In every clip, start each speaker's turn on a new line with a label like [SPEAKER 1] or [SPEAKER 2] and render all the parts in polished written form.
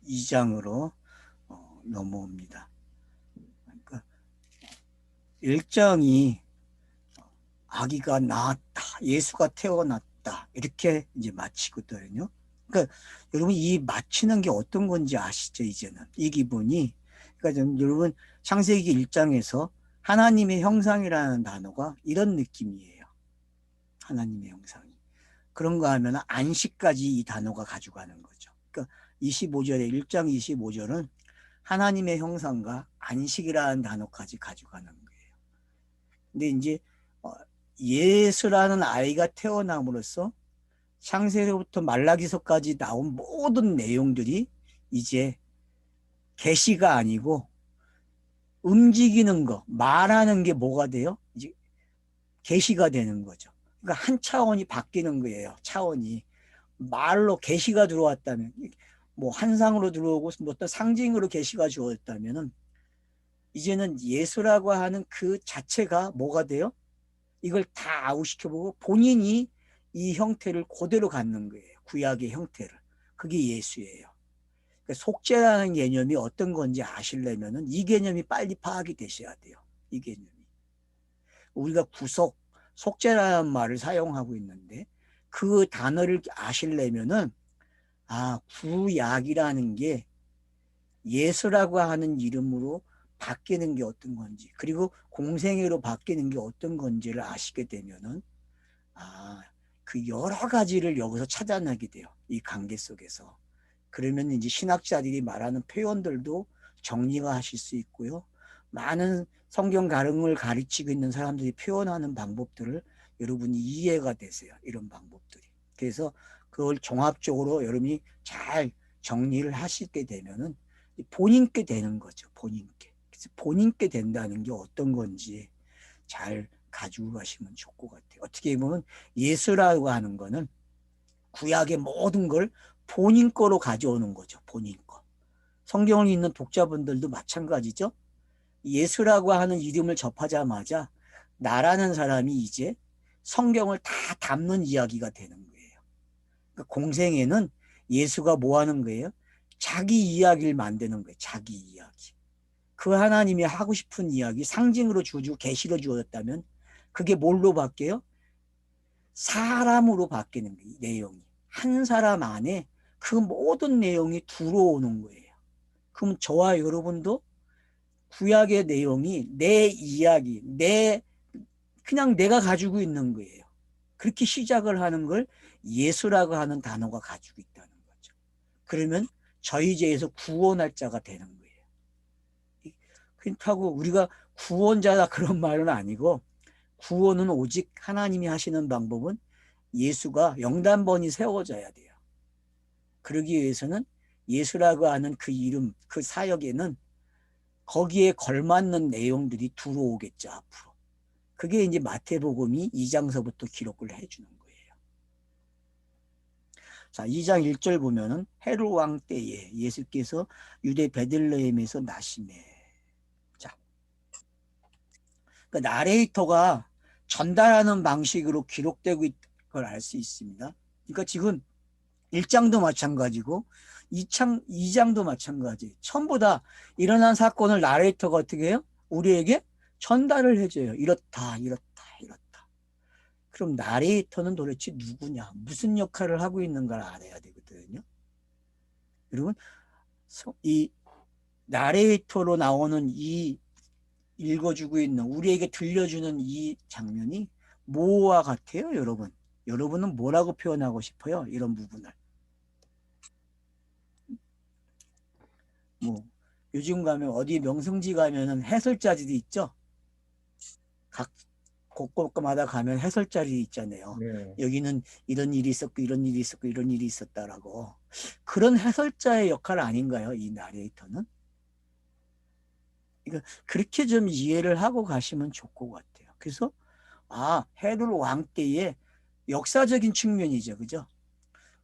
[SPEAKER 1] 2장으로 넘어옵니다. 그러니까 1장이 아기가 낳았다, 예수가 태어났다, 이렇게 이제 마치거든요. 그러니까 여러분, 이 마치는 게 어떤 건지 아시죠? 이제는 이 기분이. 그러니까 여러분, 창세기 1장에서 하나님의 형상이라는 단어가 이런 느낌이에요. 하나님의 형상이. 그런가 하면 안식까지 이 단어가 가져가는 거죠. 그러니까 25절에 1장 25절은 하나님의 형상과 안식이라는 단어까지 가져가는 거예요. 근데 이제 예수라는 아이가 태어남으로써 창세기부터 말라기서까지 나온 모든 내용들이 이제 계시가 아니고 움직이는 거, 말하는 게 뭐가 돼요? 이제 계시가 되는 거죠. 그러니까 한 차원이 바뀌는 거예요. 차원이. 말로 계시가 들어왔다면, 뭐 환상으로 들어오고 어떤 상징으로 계시가 주어졌다면은 이제는 예수라고 하는 그 자체가 뭐가 돼요? 이걸 다 아웃시켜보고 본인이 이 형태를 그대로 갖는 거예요. 구약의 형태를. 그게 예수예요. 그러니까 속죄라는 개념이 어떤 건지 아시려면은 이 개념이 빨리 파악이 되셔야 돼요. 이 개념이. 우리가 구속, 속죄라는 말을 사용하고 있는데 그 단어를 아시려면은 구약이라는 게 예수라고 하는 이름으로 바뀌는 게 어떤 건지, 그리고 공생애로 바뀌는 게 어떤 건지를 아시게 되면은 그 여러 가지를 여기서 찾아내게 돼요. 이 관계 속에서. 그러면 이제 신학자들이 말하는 표현들도 정리가 하실 수 있고요. 많은 성경 가름을 가르치고 있는 사람들이 표현하는 방법들을 여러분이 이해가 되세요. 이런 방법들이. 그래서 그걸 종합적으로 여러분이 잘 정리를 하시게 되면은 본인께 되는 거죠. 본인께. 그래서 본인께 된다는 게 어떤 건지 잘 가지고 가시면 좋을 것 같아요. 어떻게 보면 예수라고 하는 거는 구약의 모든 걸 본인 거로 가져오는 거죠. 본인 거. 성경을 읽는 독자분들도 마찬가지죠. 예수라고 하는 이름을 접하자마자 나라는 사람이 이제 성경을 다 담는 이야기가 되는 거예요. 그러니까 공생애는 예수가 뭐 하는 거예요? 자기 이야기를 만드는 거예요. 자기 이야기. 그 하나님이 하고 싶은 이야기, 상징으로 주어지고 계시로 주어졌다면 그게 뭘로 바뀌어요? 사람으로 바뀌는 거예요. 내용이. 한 사람 안에 그 모든 내용이 들어오는 거예요. 그럼 저와 여러분도 구약의 내용이 내 이야기, 그냥 내가 가지고 있는 거예요. 그렇게 시작을 하는 걸 예수라고 하는 단어가 가지고 있다는 거죠. 그러면 저희 죄에서 구원할 자가 되는 거예요. 그렇다고 우리가 구원자다 그런 말은 아니고, 구원은 오직 하나님이 하시는 방법은 예수가 영단번이 세워져야 돼요. 그러기 위해서는 예수라고 하는 그 이름, 그 사역에는 거기에 걸맞는 내용들이 들어오겠죠, 앞으로. 그게 이제 마태복음이 2장서부터 기록을 해주는 거예요. 자, 2장 1절 보면은 헤롯 왕 때에 예수께서 유대 베들레헴에서 나시매. 자, 그 나레이터가 전달하는 방식으로 기록되고 있는 걸 알 수 있습니다. 그러니까 지금 1장도 마찬가지고 2장도 마찬가지. 전부 다 일어난 사건을 나레이터가 어떻게 해요? 우리에게 전달을 해줘요. 이렇다, 이렇다, 이렇다. 그럼 나레이터는 도대체 누구냐? 무슨 역할을 하고 있는가를 알아야 되거든요. 여러분, 이 나레이터로 나오는 이 읽어주고 있는, 우리에게 들려주는 이 장면이 뭐와 같아요, 여러분? 여러분은 뭐라고 표현하고 싶어요? 이런 부분을. 뭐 요즘 가면 어디 명승지 가면은 해설자들이 있죠. 각 곳곳마다 가면 해설자들이 있잖아요.
[SPEAKER 2] 네.
[SPEAKER 1] 여기는 이런 일이 있었고 이런 일이 있었고 이런 일이 있었다라고. 그런 해설자의 역할 아닌가요? 이 나레이터는? 그러니까 그렇게 좀 이해를 하고 가시면 좋을 것 같아요. 그래서 헤롯 왕 때의 역사적인 측면이죠. 그죠?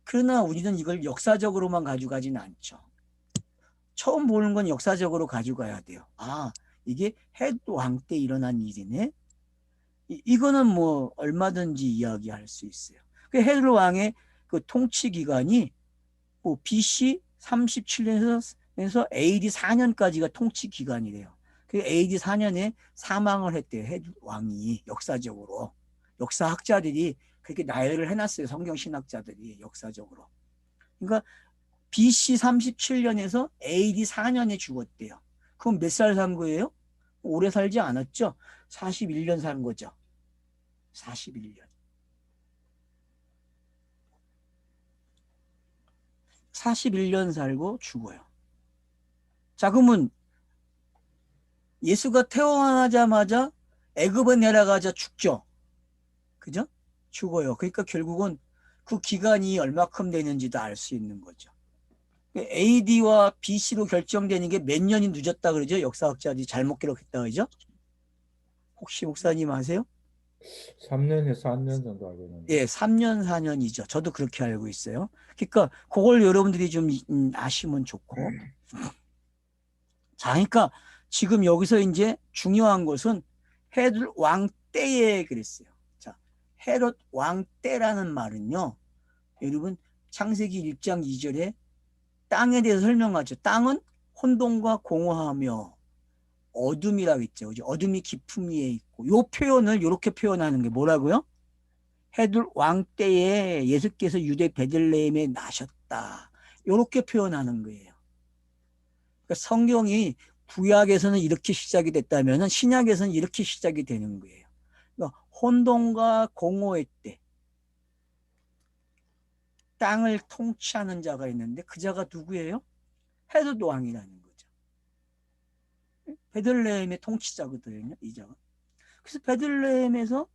[SPEAKER 1] 그러나 우리는 이걸 역사적으로만 가져가지는 않죠. 처음 보는 건 역사적으로 가져가야 돼요. 이게 헤롯 왕 때 일어난 일이네. 이거는 뭐 얼마든지 이야기할 수 있어요. 그 헤롯 왕의 그 통치 기간이 뭐 BC 37년에서 AD 4년까지가 통치 기간이래요. 그 AD 4년에 사망을 했대요. 헤롯 왕이 역사적으로. 역사학자들이 그렇게 나열을 해놨어요. 성경 신학자들이 역사적으로. 그러니까 BC 37년에서 AD 4년에 죽었대요. 그럼 몇 살 산 거예요? 오래 살지 않았죠? 41년 산 거죠. 41년. 41년 살고 죽어요. 자, 그러면 예수가 태어나자마자 애굽에 내려가자 죽죠. 그죠? 죽어요. 그러니까 결국은 그 기간이 얼마큼 되는지도 알 수 있는 거죠. AD와 BC로 결정되는 게 몇 년이 늦었다 그러죠? 역사학자들이 잘못 기록했다 그러죠? 혹시 목사님 아세요?
[SPEAKER 2] 3년에서 4년 정도 알고 있는데.
[SPEAKER 1] 예, 3년, 4년이죠. 저도 그렇게 알고 있어요. 그러니까 그걸 여러분들이 좀 아시면 좋고. 자, 그러니까 지금 여기서 이제 중요한 것은 헤롯 왕 때에 그랬어요. 자, 헤롯 왕 때라는 말은요. 여러분 창세기 1장 2절에 땅에 대해서 설명하죠. 땅은 혼돈과 공허하며 어둠이라고 했죠. 그죠? 어둠이 깊음 위에 있고 요 표현을 이렇게 표현하는 게 뭐라고요? 헤롯 왕 때에 예수께서 유대 베들레헴에 나셨다. 이렇게 표현하는 거예요. 그러니까 성경이 구약에서는 이렇게 시작이 됐다면 신약에서는 이렇게 시작이 되는 거예요. 그러니까 혼돈과 공허의 때 땅을 통치하는 자가 있는데 그 자가 누구예요? 헤롯 왕이라는 거죠. 베들레헴의 통치자거든요. 이 자가. 그래서 베들레헴에서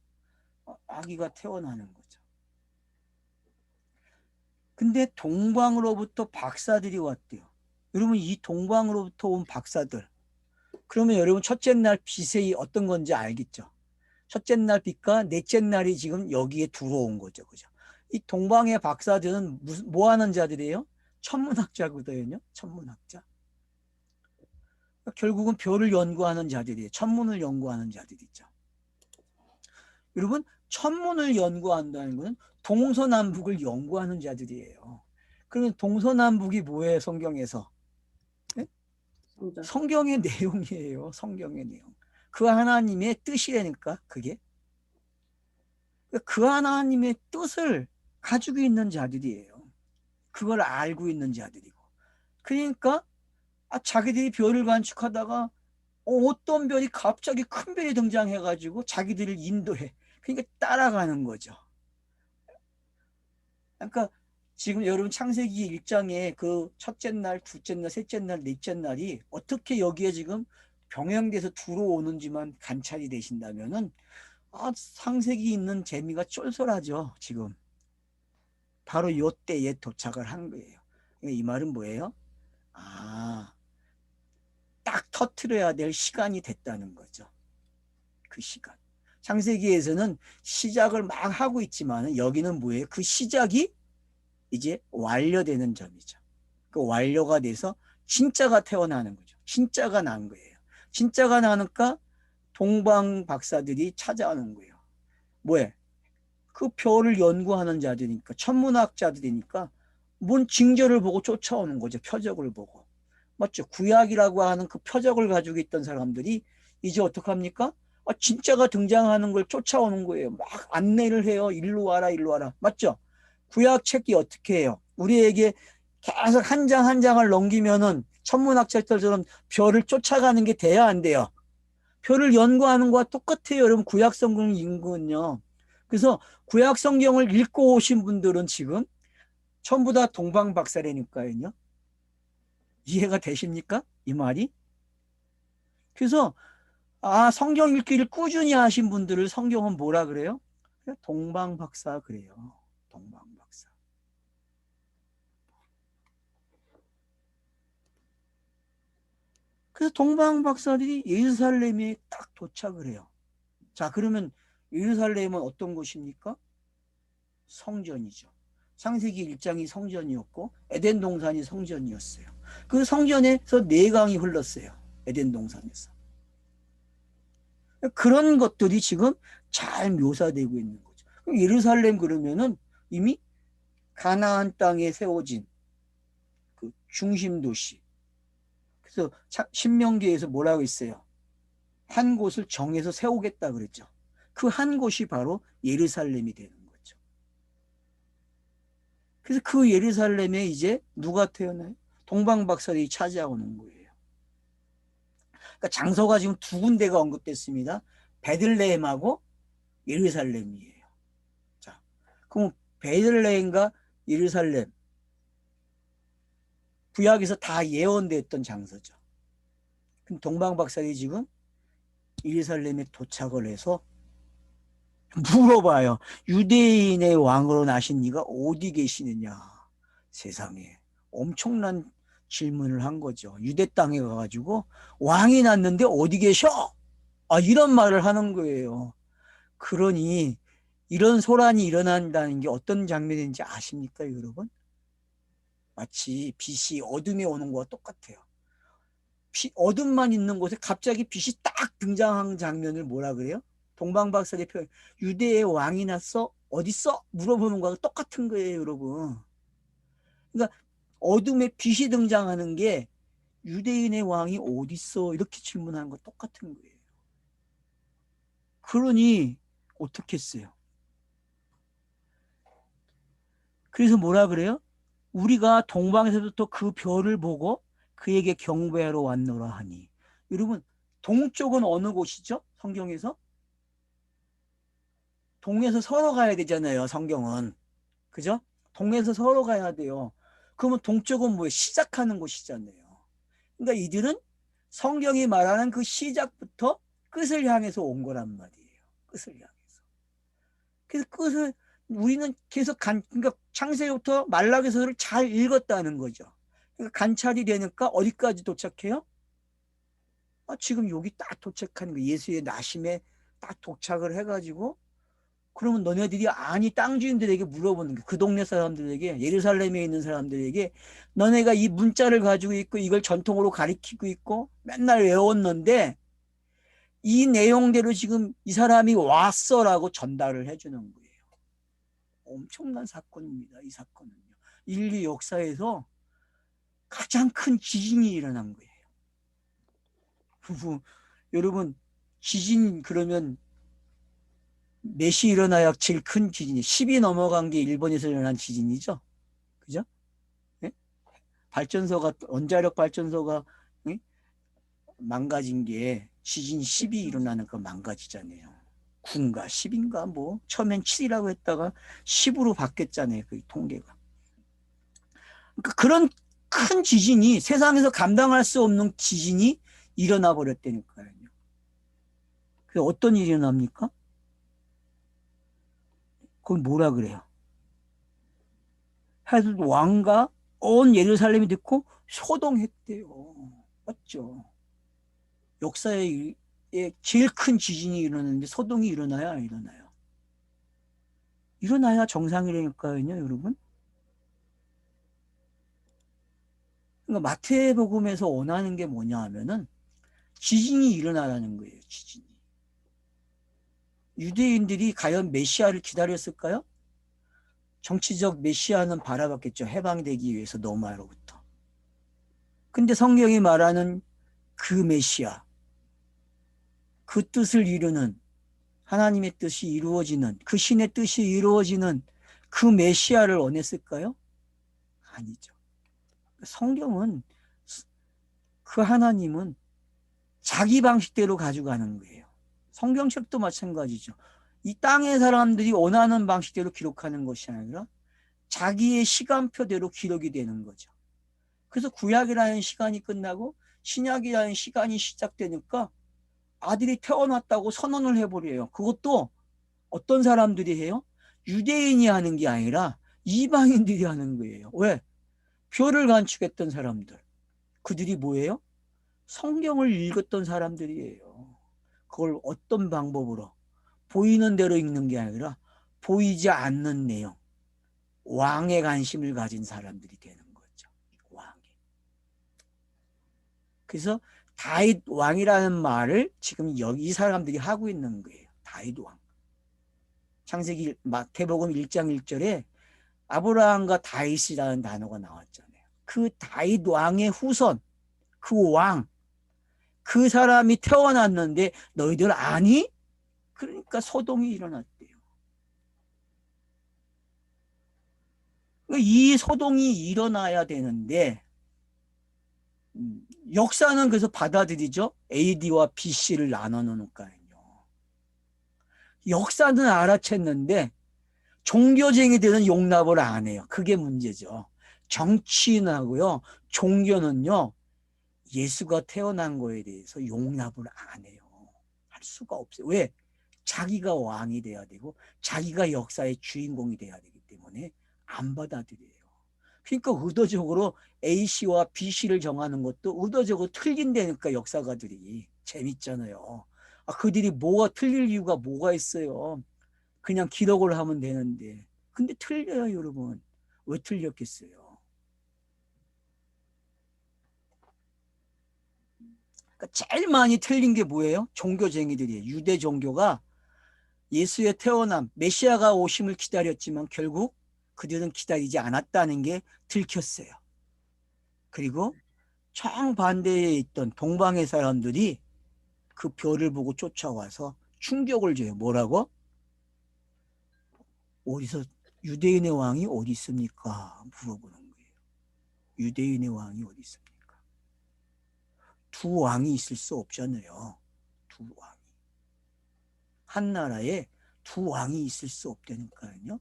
[SPEAKER 1] 아기가 태어나는 거죠. 근데 동방으로부터 박사들이 왔대요. 여러분 이 동방으로부터 온 박사들 그러면 여러분 첫째 날 빛이 어떤 건지 알겠죠? 첫째 날 빛과 넷째 날이 지금 여기에 들어온 거죠. 그죠? 이 동방의 박사들은 뭐 하는 자들이에요? 천문학자거든요. 천문학자. 그러니까 결국은 별을 연구하는 자들이에요. 천문을 연구하는 자들이죠. 여러분 천문을 연구한다는 것은 동서남북을 연구하는 자들이에요. 그러면 동서남북이 뭐예요? 성경에서? 네? 성경의 내용이에요. 성경의 내용. 그 하나님의 뜻이라니까 그게. 그 하나님의 뜻을 가지고 있는 자들이에요. 그걸 알고 있는 자들이고. 그러니까 자기들이 별을 관측하다가 어떤 별이 갑자기 큰 별이 등장해가지고 자기들을 인도해. 그러니까 따라가는 거죠. 그러니까 지금 여러분 창세기 1장에 그 첫째 날, 둘째 날, 셋째 날, 넷째 날이 어떻게 여기에 지금 병행돼서 들어오는지만 관찰이 되신다면은 창세기 있는 재미가 쏠쏠하죠. 지금 바로 요 때에 도착을 한 거예요. 이 말은 뭐예요? 딱 터트려야 될 시간이 됐다는 거죠. 그 시간. 창세기에서는 시작을 막 하고 있지만 여기는 뭐예요? 그 시작이 이제 완료되는 점이죠. 그 완료가 돼서 진짜가 태어나는 거죠. 진짜가 난 거예요. 진짜가 나니까 동방 박사들이 찾아오는 거예요. 뭐에? 그 별을 연구하는 자들이니까 천문학자들이니까 뭔 징조를 보고 쫓아오는 거죠. 표적을 보고. 맞죠? 구약이라고 하는 그 표적을 가지고 있던 사람들이 이제 어떡합니까? 진짜가 등장하는 걸 쫓아오는 거예요. 막 안내를 해요. 일로 와라, 일로 와라. 맞죠? 구약 책이 어떻게 해요? 우리에게 계속 한 장 한 장을 넘기면은 천문학자들처럼 별을 쫓아가는 게 돼야 안 돼요. 별을 연구하는 거와 똑같아요. 여러분 구약 성경 읽은요. 그래서 구약 성경을 읽고 오신 분들은 지금 전부 다 동방 박사라니까요. 이해가 되십니까? 이 말이? 그래서 성경 읽기를 꾸준히 하신 분들을 성경은 뭐라 그래요? 동방 박사 그래요. 동방 박사. 그래서 동방 박사들이 예루살렘에 딱 도착을 해요. 자, 그러면 예루살렘은 어떤 곳입니까? 성전이죠. 창세기 1장이 성전이었고 에덴 동산이 성전이었어요. 그 성전에서 네 강이 흘렀어요. 에덴 동산에서. 그런 것들이 지금 잘 묘사되고 있는 거죠. 예루살렘 그러면은 이미 가나안 땅에 세워진 그 중심 도시. 그래서 신명기에서 뭐라고 했어요? 한 곳을 정해서 세우겠다 그랬죠. 그 한 곳이 바로 예루살렘이 되는 거죠. 그래서 그 예루살렘에 이제 누가 태어나요? 동방박사들이 차지하고는 거예요. 그러니까 장소가 지금 두 군데가 언급됐습니다. 베들레헴하고 예루살렘이에요. 자, 그럼 베들레헴과 예루살렘, 구약에서 다 예언됐던 장소죠. 그럼 동방박사들이 지금 예루살렘에 도착을 해서 물어봐요. 유대인의 왕으로 나신 이가 어디 계시느냐. 세상에 엄청난 질문을 한 거죠. 유대 땅에 가가지고 왕이 났는데 어디 계셔? 이런 말을 하는 거예요. 그러니 이런 소란이 일어난다는 게 어떤 장면인지 아십니까, 여러분? 마치 빛이 어둠에 오는 것과 똑같아요. 어둠만 있는 곳에 갑자기 빛이 딱 등장한 장면을 뭐라 그래요? 동방박사의 표현, 유대의 왕이 났어? 어딨어? 물어보는 거하고 똑같은 거예요, 여러분. 그러니까 어둠에 빛이 등장하는 게 유대인의 왕이 어딨어? 이렇게 질문하는 거 똑같은 거예요. 그러니 어떻게 했어요? 그래서 뭐라 그래요? 우리가 동방에서부터 그 별을 보고 그에게 경배하러 왔노라 하니. 여러분, 동쪽은 어느 곳이죠? 성경에서? 동에서 서로 가야 되잖아요, 성경은. 그죠? 동에서 서로 가야 돼요. 그러면 동쪽은 뭐예요? 시작하는 곳이잖아요. 그러니까 이들은 성경이 말하는 그 시작부터 끝을 향해서 온 거란 말이에요. 끝을 향해서. 그래서 끝을 우리는 계속 그러니까 창세기부터 말라기서를 잘 읽었다는 거죠. 그러니까 관찰이 되니까 어디까지 도착해요? 지금 여기 딱 도착하는 거 예수의 나심에 딱 도착을 해가지고 그러면 너네들이 땅 주인들에게 물어보는 게 그 동네 사람들에게 예루살렘에 있는 사람들에게 너네가 이 문자를 가지고 있고 이걸 전통으로 가리키고 있고 맨날 외웠는데 이 내용대로 지금 이 사람이 왔어라고 전달을 해주는 거예요. 엄청난 사건입니다. 이 사건은요. 인류 역사에서 가장 큰 지진이 일어난 거예요. 여러분 지진 그러면 몇이 일어나야 제일 큰 지진이 10이 넘어간 게 일본에서 일어난 지진이죠. 그죠? 네? 발전소가 원자력 발전소가 네? 망가진 게 지진 10이 일어나는 거 망가지잖아요. 9인가 10인가 뭐 처음엔 7이라고 했다가 10으로 바뀌었잖아요. 그 통계가. 그러니까 그런 큰 지진이 세상에서 감당할 수 없는 지진이 일어나 버렸다니까요. 그래서 어떤 일이 일어납니까? 그걸 뭐라 그래요? 헤롯 왕과 온 예루살렘이 듣고 소동했대요. 맞죠? 역사에 제일 큰 지진이 일어나는데 소동이 일어나야 안 일어나요? 일어나야 정상이라니까요, 여러분. 그러니까 마태복음에서 원하는 게 뭐냐 하면은 지진이 일어나라는 거예요. 지진이. 유대인들이 과연 메시아를 기다렸을까요? 정치적 메시아는 바라봤겠죠. 해방되기 위해서 로마로부터. 근데 성경이 말하는 그 메시아, 그 뜻을 이루는 하나님의 뜻이 이루어지는 그 신의 뜻이 이루어지는 그 메시아를 원했을까요? 아니죠. 성경은 그 하나님은 자기 방식대로 가져가는 거예요. 성경책도 마찬가지죠. 이 땅의 사람들이 원하는 방식대로 기록하는 것이 아니라 자기의 시간표대로 기록이 되는 거죠. 그래서 구약이라는 시간이 끝나고 신약이라는 시간이 시작되니까 아들이 태어났다고 선언을 해버려요. 그것도 어떤 사람들이 해요? 유대인이 하는 게 아니라 이방인들이 하는 거예요. 왜? 표를 간축했던 사람들. 그들이 뭐예요? 성경을 읽었던 사람들이에요. 그걸 어떤 방법으로? 보이는 대로 읽는 게 아니라 보이지 않는 내용. 왕의 관심을 가진 사람들이 되는 거죠. 왕이. 그래서 다윗 왕이라는 말을 지금 여기 이 사람들이 하고 있는 거예요. 다윗 왕. 창세기 마태복음 1장 1절에 아브라함과 다윗이라는 단어가 나왔잖아요. 그 다윗 왕의 후손, 그 왕, 그 사람이 태어났는데 너희들 아니? 그러니까 소동이 일어났대요. 이 소동이 일어나야 되는데 역사는 그래서 받아들이죠. AD와 BC를 나눠 놓으니까요. 역사는 알아챘는데 종교쟁이들은 용납을 안 해요. 그게 문제죠. 정치인하고요, 종교는요, 예수가 태어난 거에 대해서 용납을 안 해요. 할 수가 없어요. 왜? 자기가 왕이 돼야 되고 자기가 역사의 주인공이 돼야 되기 때문에 안 받아들여요. 그러니까 의도적으로 A씨와 B씨를 정하는 것도 의도적으로 틀린다니까 역사가들이. 재밌잖아요. 그들이 뭐가 틀릴 이유가 뭐가 있어요. 그냥 기록을 하면 되는데. 근데 틀려요, 여러분. 왜 틀렸겠어요? 그러니까 제일 많이 틀린 게 뭐예요? 종교쟁이들이에요. 유대 종교가 예수의 태어남, 메시아가 오심을 기다렸지만 결국 그들은 기다리지 않았다는 게 들켰어요. 그리고 정반대에 있던 동방의 사람들이 그 별을 보고 쫓아와서 충격을 줘요. 뭐라고? 어디서 유대인의 왕이 어디 있습니까? 물어보는 거예요. 유대인의 왕이 어디 있습니까? 두 왕이 있을 수 없잖아요. 두 왕이. 한 나라에 두 왕이 있을 수 없다니까요.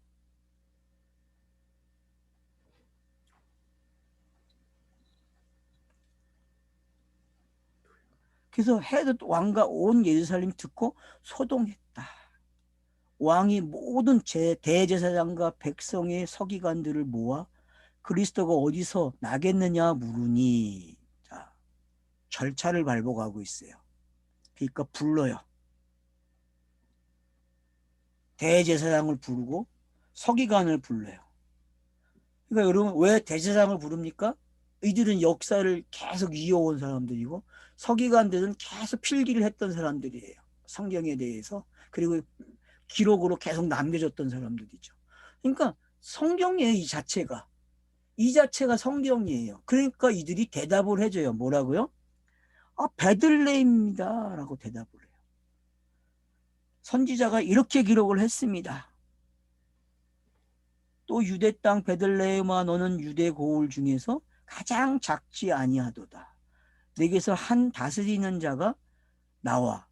[SPEAKER 1] 그래서 헤롯 왕과 온 예루살렘 듣고 소동했다. 왕이 모든 대제사장과 백성의 서기관들을 모아 그리스도가 어디서 나겠느냐 물으니, 자, 절차를 밟아가고 있어요. 그러니까 불러요. 대제사장을 부르고 서기관을 불러요. 그러니까 여러분 왜 대제사장을 부릅니까? 이들은 역사를 계속 이어온 사람들이고 서기관들은 계속 필기를 했던 사람들이에요. 성경에 대해서. 그리고 기록으로 계속 남겨졌던 사람들이죠. 그러니까 성경이에요. 이 자체가 성경이에요. 그러니까 이들이 대답을 해줘요. 뭐라고요? 베들레헴입니다 라고 대답을 해요. 선지자가 이렇게 기록을 했습니다. 또 유대 땅 베들레헴아 너는 유대 고을 중에서 가장 작지 아니하도다. 내게서 한 다스리는 자가 나와서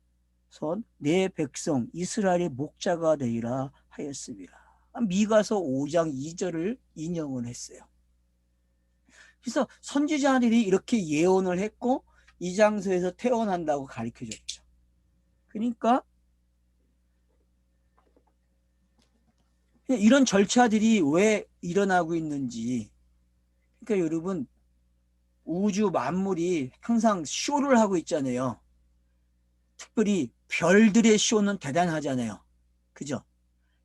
[SPEAKER 1] 내 백성 이스라엘의 목자가 되리라 하였습니다. 미가서 5장 2절을 인용을 했어요. 그래서 선지자들이 이렇게 예언을 했고 이 장소에서 태어난다고 가르쳐줬죠. 그러니까 이런 절차들이 왜 일어나고 있는지. 그러니까 여러분 우주 만물이 항상 쇼를 하고 있잖아요. 특별히 별들의 쇼는 대단하잖아요. 그죠?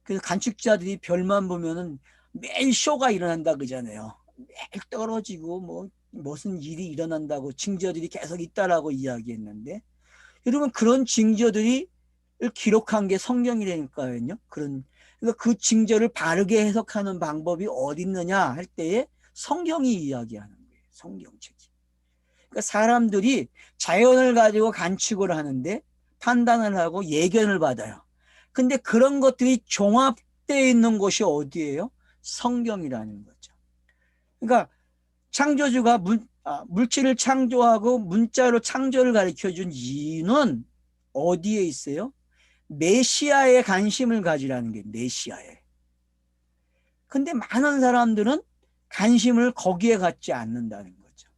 [SPEAKER 1] 그래서 관측자들이 별만 보면은 매일 쇼가 일어난다 그러잖아요. 매일 떨어지고 뭐 무슨 일이 일어난다고 징조들이 계속 있다라고 이야기했는데, 여러분 그런 징조들이 기록한 게 성경이라니까요. 그러니까 그 징조를 바르게 해석하는 방법이 어디 있느냐 할 때에 성경이 이야기하는 거예요. 성경책이. 그러니까 사람들이 자연을 가지고 관측을 하는데 판단을 하고 예견을 받아요. 근데 그런 것들이 종합되어 있는 곳이 어디예요? 성경이라는 거죠. 그러니까 창조주가 물질을 창조하고 문자로 창조를 가르쳐준 이유는 어디에 있어요? 메시아에 관심을 가지라는 게 메시아에. 근데 많은 사람들은 관심을 거기에 갖지 않는다는 거죠.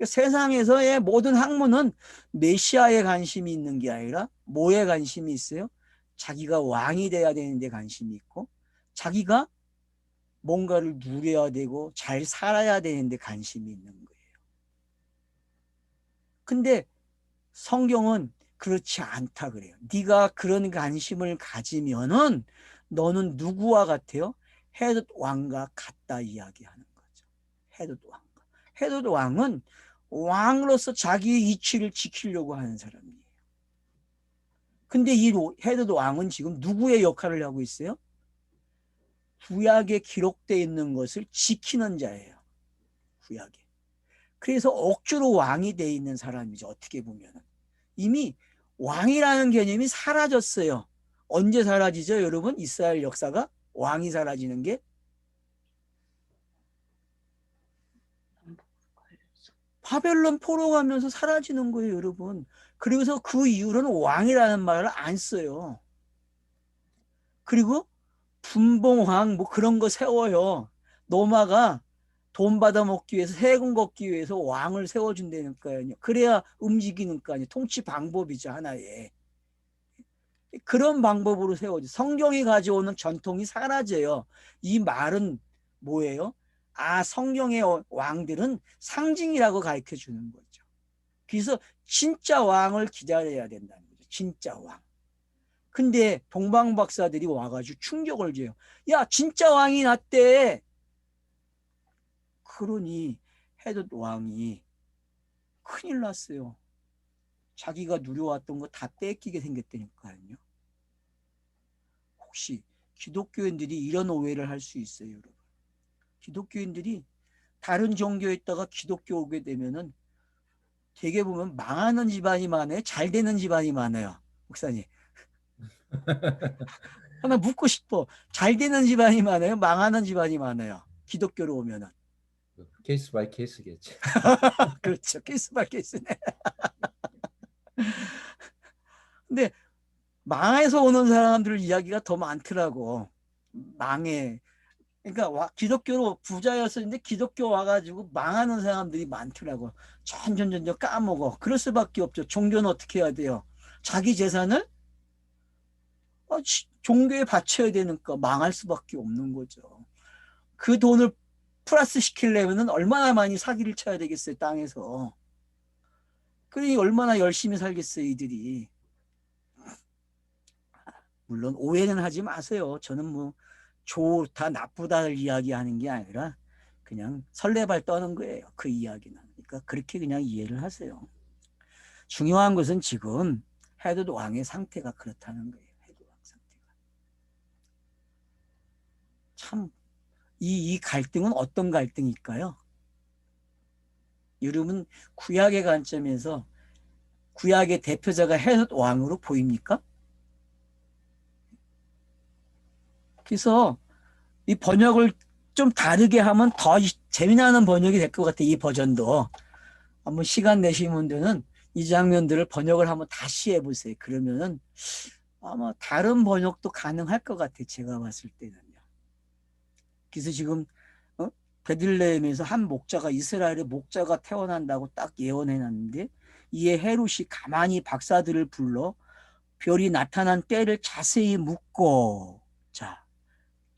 [SPEAKER 1] 세상에서의 모든 학문은 메시아에 관심이 있는 게 아니라 뭐에 관심이 있어요? 자기가 왕이 돼야 되는데 관심이 있고 자기가 뭔가를 누려야 되고 잘 살아야 되는데 관심이 있는 거예요. 근데 성경은 그렇지 않다 그래요. 네가 그런 관심을 가지면은 너는 누구와 같아요? 헤롯 왕과 같다 이야기하는 거죠. 헤롯 왕과. 헤롯 왕은 왕으로서 자기의 이치를 지키려고 하는 사람이에요. 근데 이 헤롯 왕은 지금 누구의 역할을 하고 있어요? 구약에 기록되어 있는 것을 지키는 자예요. 구약에. 그래서 억지로 왕이 돼 있는 사람이죠. 어떻게 보면 이미 왕이라는 개념이 사라졌어요. 언제 사라지죠, 여러분? 이스라엘 역사가 왕이 사라지는 게 바벨론 포로 가면서 사라지는 거예요, 여러분. 그래서 그 이후로는 왕이라는 말을 안 써요. 그리고 분봉왕 뭐 그런 거 세워요. 노마가 돈 받아 먹기 위해서, 세금 걷기 위해서 왕을 세워준다니까요. 그래야 움직이는 거 아니에요. 통치 방법이죠, 하나의. 그런 방법으로 세워져. 성경이 가져오는 전통이 사라져요. 이 말은 뭐예요? 아, 성경의 왕들은 상징이라고 가르쳐 주는 거죠. 그래서 진짜 왕을 기다려야 된다는 거죠. 진짜 왕. 근데 동방박사들이 와가지고 충격을 줘요. 야, 진짜 왕이 났대. 그러니 헤롯 왕이 큰일 났어요. 자기가 누려왔던 거 다 뺏기게 생겼다니까요. 혹시 기독교인들이 이런 오해를 할 수 있어요, 여러분. 기독교인들이 다른 종교에 있다가 기독교 오게 되면은 되게 보면 망하는 집안이 많아요, 잘 되는 집안이 많아요. 목사님, 하나 묻고 싶어. 잘 되는 집안이 많아요, 망하는 집안이 많아요, 기독교로 오면은?
[SPEAKER 2] 케이스 바이 케이스겠지.
[SPEAKER 1] 그렇죠. 케이스 바이 케이스네. 근데 망해서 오는 사람들 이야기가 더 많더라고. 망해. 그러니까 기독교로 부자였었는데 기독교 와가지고 망하는 사람들이 많더라고. 점점 까먹어. 그럴 수밖에 없죠. 종교는 어떻게 해야 돼요? 자기 재산을 종교에 바쳐야 되니까 망할 수밖에 없는 거죠. 그 돈을 플러스 시키려면 얼마나 많이 사기를 쳐야 되겠어요, 땅에서. 그러니 얼마나 열심히 살겠어요, 이들이. 물론 오해는 하지 마세요. 저는 뭐 좋다 나쁘다를 이야기하는 게 아니라 그냥 설레발 떠는 거예요. 그 이야기는. 그러니까 그렇게 그냥 이해를 하세요. 중요한 것은 지금 헤롯 왕의 상태가 그렇다는 거예요. 헤롯 왕 상태가. 참, 이 갈등은 어떤 갈등일까요? 여러분, 구약의 관점에서 구약의 대표자가 헤롯 왕으로 보입니까? 그래서 이 번역을 좀 다르게 하면 더 재미나는 번역이 될 것 같아. 이 버전도 한번 시간 내시는 분들은 이 장면들을 번역을 한번 다시 해보세요. 그러면은 아마 다른 번역도 가능할 것 같아. 제가 봤을 때는요. 그래서 지금 베들레헴에서 한 목자가, 이스라엘의 목자가 태어난다고 딱 예언해놨는데, 이에 헤롯이 가만히 박사들을 불러 별이 나타난 때를 자세히 묻고, 자,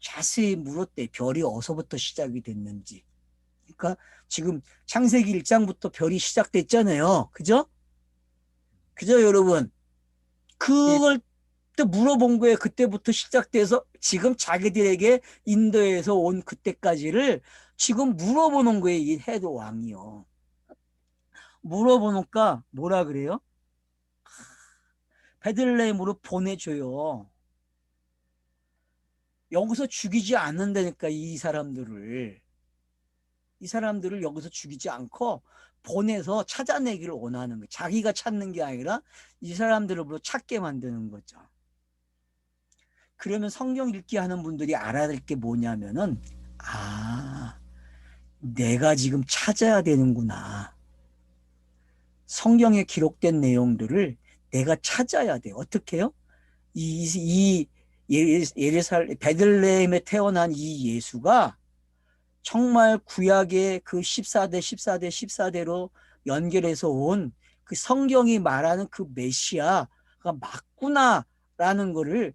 [SPEAKER 1] 자세히 물었대. 별이 어디서부터 시작이 됐는지. 그러니까 지금 창세기 1장부터 별이 시작됐잖아요. 그죠? 그죠, 여러분? 그걸 또 물어본 거예요. 그때부터 시작돼서 지금 자기들에게 인도에서 온 그때까지를 지금 물어보는 거예요. 이 헤롯 왕이요. 물어보니까 뭐라 그래요? 베들레헴으로 보내줘요. 여기서 죽이지 않는다니까, 이 사람들을 여기서 죽이지 않고 보내서 찾아내기를 원하는 거예요. 자기가 찾는 게 아니라 이 사람들을 찾게 만드는 거죠. 그러면 성경 읽기 하는 분들이 알아야 될 게 뭐냐면은, 아, 내가 지금 찾아야 되는구나. 성경에 기록된 내용들을 내가 찾아야 돼. 어떻게 해요? 베들레헴에 태어난 이 예수가 정말 구약의 그 14대, 14대, 14대로 연결해서 온 그 성경이 말하는 그 메시아가 맞구나라는 거를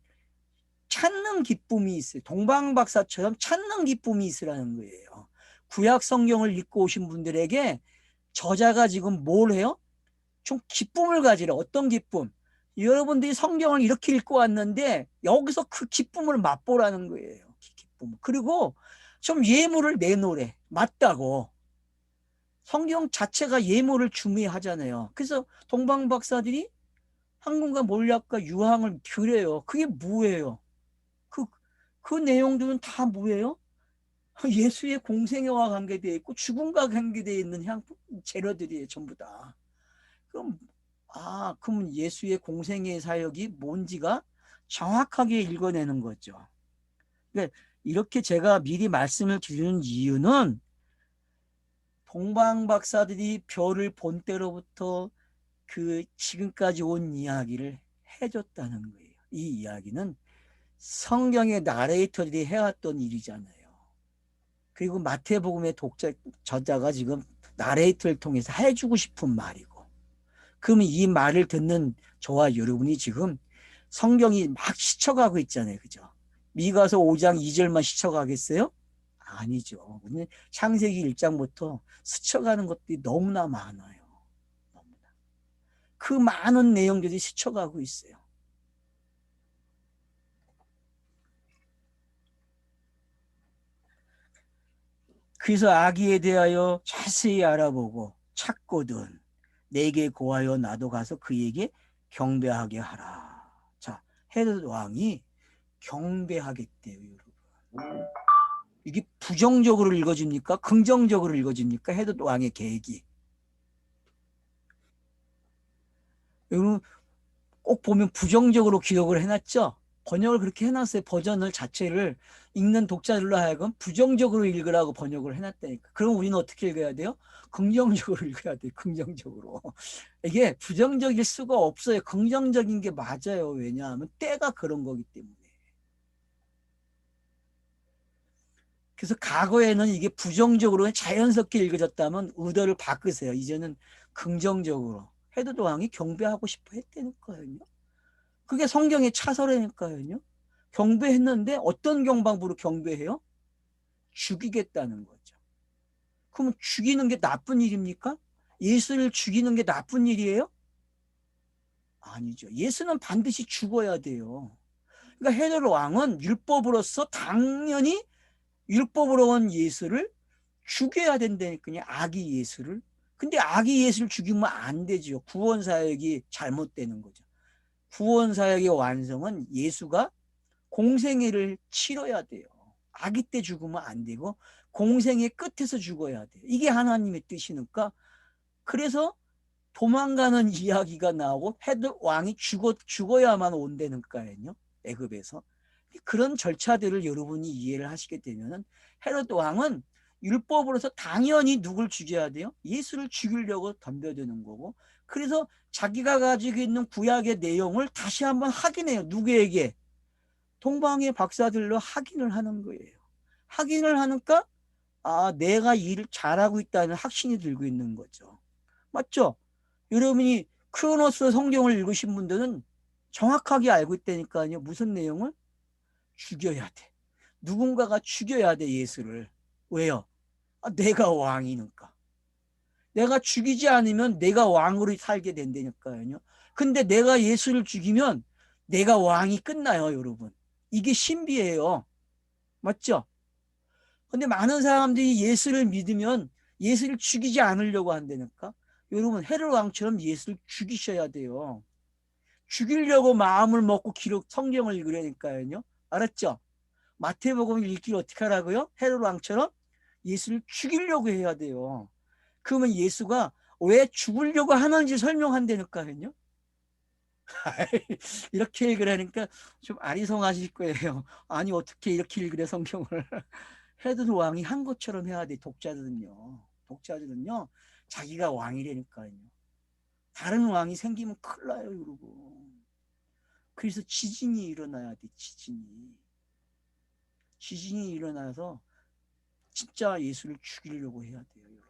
[SPEAKER 1] 찾는 기쁨이 있어요. 동방박사처럼 찾는 기쁨이 있으라는 거예요. 구약 성경을 읽고 오신 분들에게 저자가 지금 뭘 해요? 좀 기쁨을 가지라. 어떤 기쁨? 여러분들이 성경을 이렇게 읽고 왔는데 여기서 그 기쁨을 맛보라는 거예요. 기쁨. 그리고 좀 예물을 내놓으래. 맞다고. 성경 자체가 예물을 중요하잖아요. 그래서 동방 박사들이 항공과 몰약과 유황을 드려요. 그게 뭐예요? 그 내용들은 다 뭐예요? 예수의 공생애와 관계되어 있고 죽음과 관계되어 있는 재료들이에요. 전부 다. 그럼 그럼 예수의 공생애 사역이 뭔지가 정확하게 읽어내는 거죠. 그러니까 이렇게 제가 미리 말씀을 드리는 이유는 동방 박사들이 별을 본 때로부터 그 지금까지 온 이야기를 해줬다는 거예요. 이 이야기는 성경의 나레이터들이 해왔던 일이잖아요. 그리고 마태복음의 저자가 지금 나레이터를 통해서 해주고 싶은 말이고, 그러면 이 말을 듣는 저와 여러분이 지금 성경이 막 스쳐가고 있잖아요. 그죠? 미가서 5장 2절만 스쳐가겠어요? 아니죠. 창세기 1장부터 스쳐가는 것들이 너무나 많아요. 그 많은 내용들이 스쳐가고 있어요. 그래서 아기에 대하여 자세히 알아보고 찾거든 내게 고하여 나도 가서 그에게 경배하게 하라. 자, 헤롯 왕이 경배하겠대요, 여러분. 이게 부정적으로 읽어집니까? 긍정적으로 읽어집니까? 헤롯 왕의 계획이. 여러분 꼭 보면 부정적으로 기록을 해놨죠. 번역을 그렇게 해놨어요. 버전을 자체를 읽는 독자들로 하여금 부정적으로 읽으라고 번역을 해놨다니까. 그럼 우리는 어떻게 읽어야 돼요? 긍정적으로 읽어야 돼요. 긍정적으로. 이게 부정적일 수가 없어요. 긍정적인 게 맞아요. 왜냐하면 때가 그런 거기 때문에. 그래서 과거에는 이게 부정적으로 자연스럽게 읽어졌다면 의도를 바꾸세요. 이제는 긍정적으로. 헤롯 왕이 경배하고 싶어 했다는 거예요. 그게 성경의 차설이니까요. 경배했는데 어떤 경방부로 경배해요? 죽이겠다는 거죠. 그러면 죽이는 게 나쁜 일입니까? 예수를 죽이는 게 나쁜 일이에요? 아니죠. 예수는 반드시 죽어야 돼요. 그러니까 헤롯 왕은 율법으로서 당연히 율법으로 온 예수를 죽여야 된다니까요. 아기 예수를. 근데 아기 예수를 죽이면 안 되죠. 구원 사역이 잘못되는 거죠. 구원 사역의 완성은 예수가 공생애를 치러야 돼요. 아기 때 죽으면 안 되고 공생애 끝에서 죽어야 돼요. 이게 하나님의 뜻이니까. 그래서 도망가는 이야기가 나오고 헤롯 왕이 죽어야만 온다니까요. 애굽에서. 그런 절차들을 여러분이 이해를 하시게 되면 헤롯 왕은 율법으로서 당연히 누굴 죽여야 돼요? 예수를 죽이려고 덤벼드는 거고, 그래서 자기가 가지고 있는 구약의 내용을 다시 한번 확인해요. 누구에게? 동방의 박사들로 확인을 하는 거예요. 확인을 하니까 내가 일을 잘하고 있다는 확신이 들고 있는 거죠. 맞죠? 여러분이 크로노스 성경을 읽으신 분들은 정확하게 알고 있다니까요. 무슨 내용을? 죽여야 돼. 누군가가 죽여야 돼, 예수를. 왜요? 내가 왕이니까. 내가 죽이지 않으면 내가 왕으로 살게 된다니까요. 근데 내가 예수를 죽이면 내가 왕이 끝나요, 여러분. 이게 신비예요. 맞죠? 근데 많은 사람들이 예수를 믿으면 예수를 죽이지 않으려고 한다니까. 여러분, 헤롯 왕처럼 예수를 죽이셔야 돼요. 죽이려고 마음을 먹고 성경을 읽으려니까요. 알았죠? 마태복음을 읽기를 어떻게 하라고요? 헤롯 왕처럼 예수를 죽이려고 해야 돼요. 그러면 예수가 왜 죽으려고 하는지 설명한다니까요. 이렇게 읽으라니까 좀 아리송하실 거예요. 아니 어떻게 이렇게 읽으래 성경을. 헤롯 왕이 한 것처럼 해야 돼. 독자들은요 자기가 왕이라니까요. 다른 왕이 생기면 큰일 나요, 여러분. 그래서 지진이 일어나야 돼. 지진이 일어나서 진짜 예수를 죽이려고 해야 돼요, 여러분.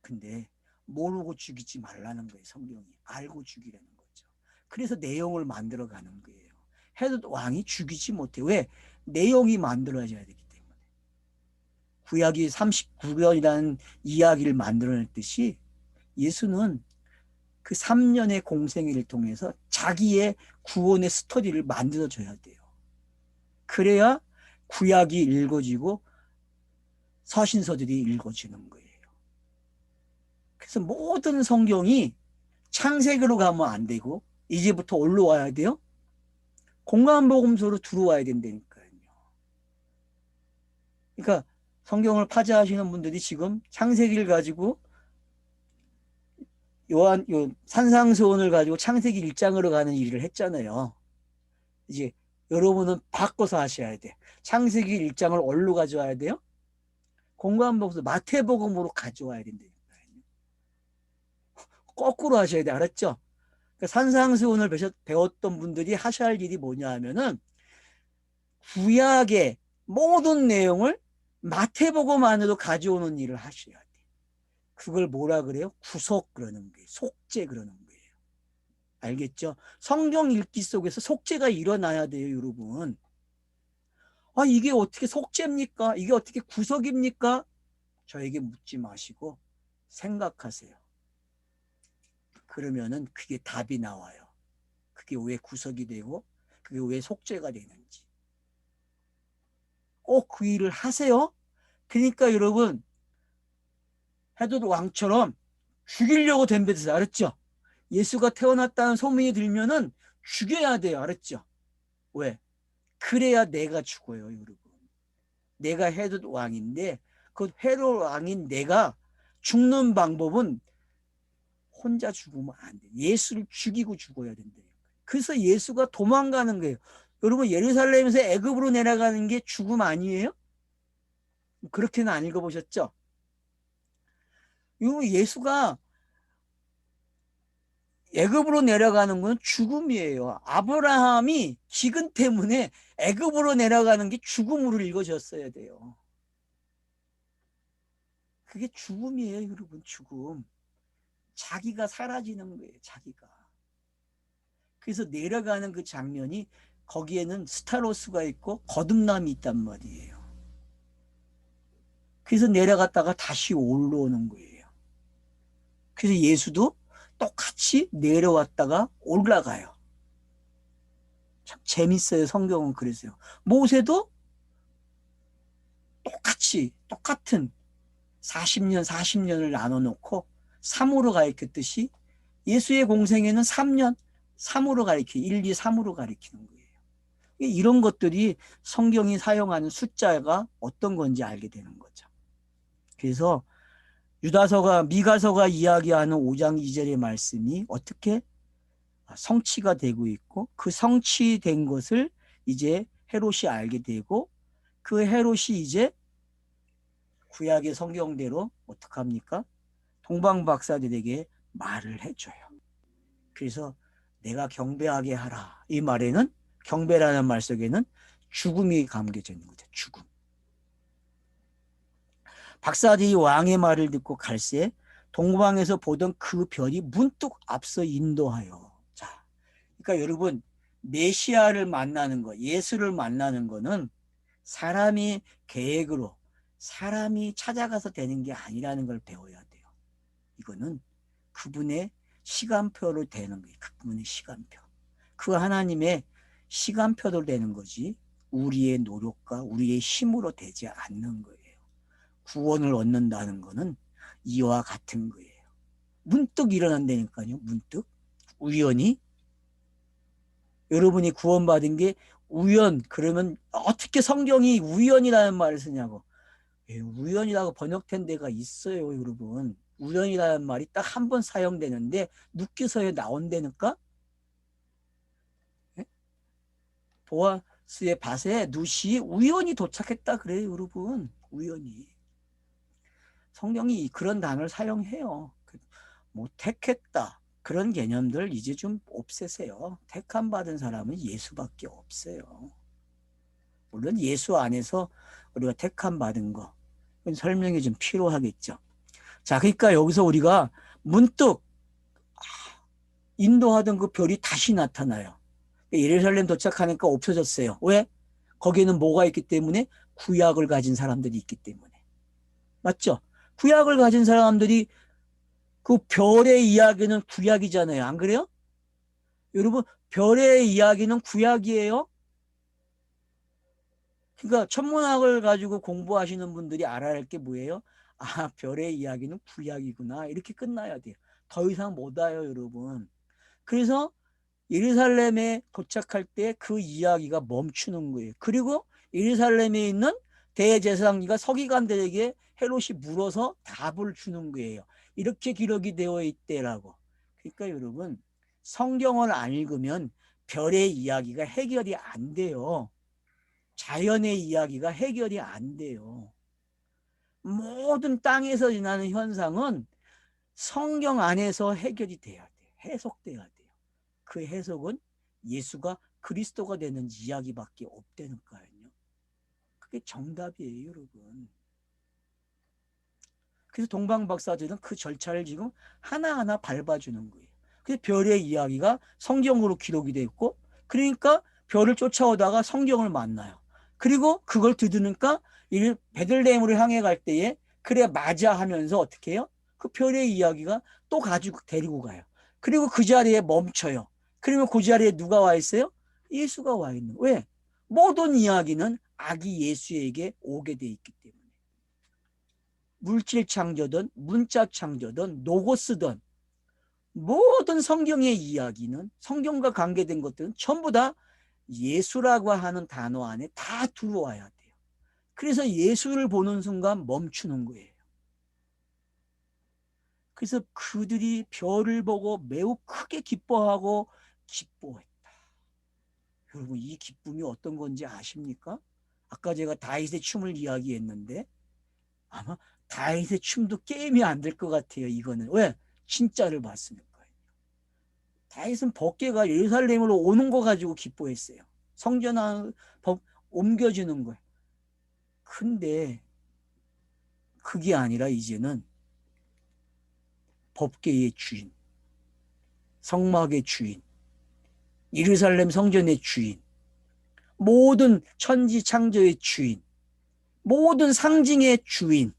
[SPEAKER 1] 근데 모르고 죽이지 말라는 거예요. 성경이 알고 죽이라는 거죠. 그래서 내용을 만들어가는 거예요. 헤롯 왕이 죽이지 못해. 왜? 내용이 만들어져야 되기 때문에. 구약이 39년이라는 이야기를 만들어냈듯이 예수는 그 3년의 공생애를 통해서 자기의 구원의 스토리를 만들어줘야 돼요. 그래야 구약이 읽어지고 서신서들이 읽어지는 거예요. 그래서 모든 성경이 창세기로 가면 안 되고 이제부터 올라와야 돼요. 공간복음서로 들어와야 된다니까요. 그러니까 성경을 파자하시는 분들이 지금 창세기를 가지고 산상수훈을 가지고 창세기 1장으로 가는 일을 했잖아요. 이제 여러분은 바꿔서 하셔야 돼. 창세기 1장을 어디로 가져와야 돼요? 공관복서 마태복음으로 가져와야 된다니까요. 거꾸로 하셔야 돼. 알았죠? 그러니까 산상수훈을 배웠던 분들이 하셔야 할 일이 뭐냐 하면은 구약의 모든 내용을 마태복음 안으로 가져오는 일을 하셔야 돼. 그걸 뭐라 그래요? 구속 그러는 거예요. 속죄 그러는 거예요. 알겠죠? 성경 읽기 속에서 속죄가 일어나야 돼요, 여러분. 아, 이게 어떻게 속죄입니까? 이게 어떻게 구속입니까? 저에게 묻지 마시고 생각하세요. 그러면은 그게 답이 나와요. 그게 왜 구속이 되고 그게 왜 속죄가 되는지. 꼭 그 일을 하세요. 그러니까 여러분, 헤롯 왕처럼 죽이려고 덤벼드세요. 알았죠? 예수가 태어났다는 소문이 들면은 죽여야 돼요. 알았죠? 왜? 그래야 내가 죽어요, 여러분. 내가 헤롯 왕인데 그 헤롯 왕인 내가 죽는 방법은 혼자 죽으면 안 돼. 예수를 죽이고 죽어야 된다. 그래서 예수가 도망가는 거예요. 여러분, 예루살렘에서 애굽으로 내려가는 게 죽음 아니에요? 그렇게는 안 읽어보셨죠? 예수가 애굽으로 내려가는 건 죽음이에요. 아브라함이 기근 때문에 애굽으로 내려가는 게 죽음으로 읽어졌어야 돼요. 그게 죽음이에요, 여러분. 죽음. 자기가 사라지는 거예요, 자기가. 그래서 내려가는 그 장면이 거기에는 스타로스가 있고 거듭남이 있단 말이에요. 그래서 내려갔다가 다시 올라오는 거예요. 그래서 예수도 똑같이 내려왔다가 올라가요. 참 재밌어요. 성경은 그래서요. 모세도 똑같은 40년을 나눠놓고 3으로 가르쳤듯이 예수의 공생에는 3년 3으로 가르쳐 1, 2, 3으로 가르치는 거예요. 이런 것들이 성경이 사용하는 숫자가 어떤 건지 알게 되는 거죠. 그래서 미가서가 이야기하는 5장 2절의 말씀이 어떻게 성취가 되고 있고 그 성취된 것을 이제 헤롯이 알게 되고 그 헤롯이 이제 구약의 성경대로 어떡합니까? 동방 박사들에게 말을 해줘요. 그래서 내가 경배하게 하라. 이 말에는 경배라는 말 속에는 죽음이 감겨져 있는 거죠. 죽음. 박사들이 왕의 말을 듣고 갈새 동방에서 보던 그 별이 문득 앞서 인도하여. 자, 그러니까 여러분 메시아를 만나는 거, 예수를 만나는 거는 사람이 계획으로 사람이 찾아가서 되는 게 아니라는 걸 배워야 돼요. 이거는 그분의 시간표로 되는 거예요. 그분의 시간표. 그 하나님의 시간표로 되는 거지 우리의 노력과 우리의 힘으로 되지 않는 거예요. 구원을 얻는다는 거는 이와 같은 거예요. 문득 일어난다니까요. 문득. 우연히. 여러분이 구원받은 게 우연. 그러면 어떻게 성경이 우연이라는 말을 쓰냐고. 우연이라고 번역된 데가 있어요, 여러분. 우연이라는 말이 딱 한 번 사용되는데 누께서에 나온다니까? 보아스의 밭에 룻이 우연히 도착했다 그래요, 여러분. 우연히. 성경이 그런 단어를 사용해요. 뭐 택했다. 그런 개념들 이제 좀 없애세요. 택함 받은 사람은 예수밖에 없어요. 물론 예수 안에서 우리가 택함 받은 거 설명이 좀 필요하겠죠. 자, 그러니까 여기서 우리가 문득 인도하던 그 별이 다시 나타나요. 예루살렘 도착하니까 없어졌어요. 왜? 거기에는 뭐가 있기 때문에? 구약을 가진 사람들이 있기 때문에. 맞죠? 구약을 가진 사람들이 그 별의 이야기는 구약이잖아요. 안 그래요? 여러분, 별의 이야기는 구약이에요. 그러니까 천문학을 가지고 공부하시는 분들이 알아야 할 게 뭐예요? 아, 별의 이야기는 구약이구나. 이렇게 끝나야 돼요. 더 이상 못 와요, 여러분. 그래서 예루살렘에 도착할 때 그 이야기가 멈추는 거예요. 그리고 예루살렘에 있는 대제사장이가 서기관들에게 헤롯이 물어서 답을 주는 거예요. 이렇게 기록이 되어 있대라고. 그러니까 여러분, 성경을 안 읽으면 별의 이야기가 해결이 안 돼요. 자연의 이야기가 해결이 안 돼요. 모든 땅에서 일어나는 현상은 성경 안에서 해결이 돼야 돼요. 해석돼야 돼요. 그 해석은 예수가 그리스도가 되는 이야기밖에 없다니까요. 그게 정답이에요, 여러분. 그래서 동방박사들은 그 절차를 지금 하나하나 밟아주는 거예요. 그래서 별의 이야기가 성경으로 기록이 되어 있고, 그러니까 별을 쫓아오다가 성경을 만나요. 그리고 그걸 들으니까 베들레헴으로 향해 갈 때에 그래 맞아 하면서 어떻게 해요? 그 별의 이야기가 또 가지고 데리고 가요. 그리고 그 자리에 멈춰요. 그리고 그 자리에 누가 와 있어요? 예수가 와 있는. 왜? 모든 이야기는 아기 예수에게 오게 돼 있기 때문에. 물질 창조든 문자 창조든 노고스든 모든 성경의 이야기는 성경과 관계된 것들은 전부 다 예수라고 하는 단어 안에 다 들어와야 돼요. 그래서 예수를 보는 순간 멈추는 거예요. 그래서 그들이 별을 보고 매우 크게 기뻐하고 기뻐했다. 여러분, 이 기쁨이 어떤 건지 아십니까? 아까 제가 다윗의 춤을 이야기했는데 아마 다윗의 춤도 게임이 안 될 것 같아요. 이거는 왜? 진짜를 봤으니까. 다윗은 법궤가 예루살렘으로 오는 거 가지고 기뻐했어요. 성전 법 옮겨주는 거예요. 근데 그게 아니라 이제는 법궤의 주인, 성막의 주인, 예루살렘 성전의 주인, 모든 천지 창조의 주인, 모든 상징의 주인,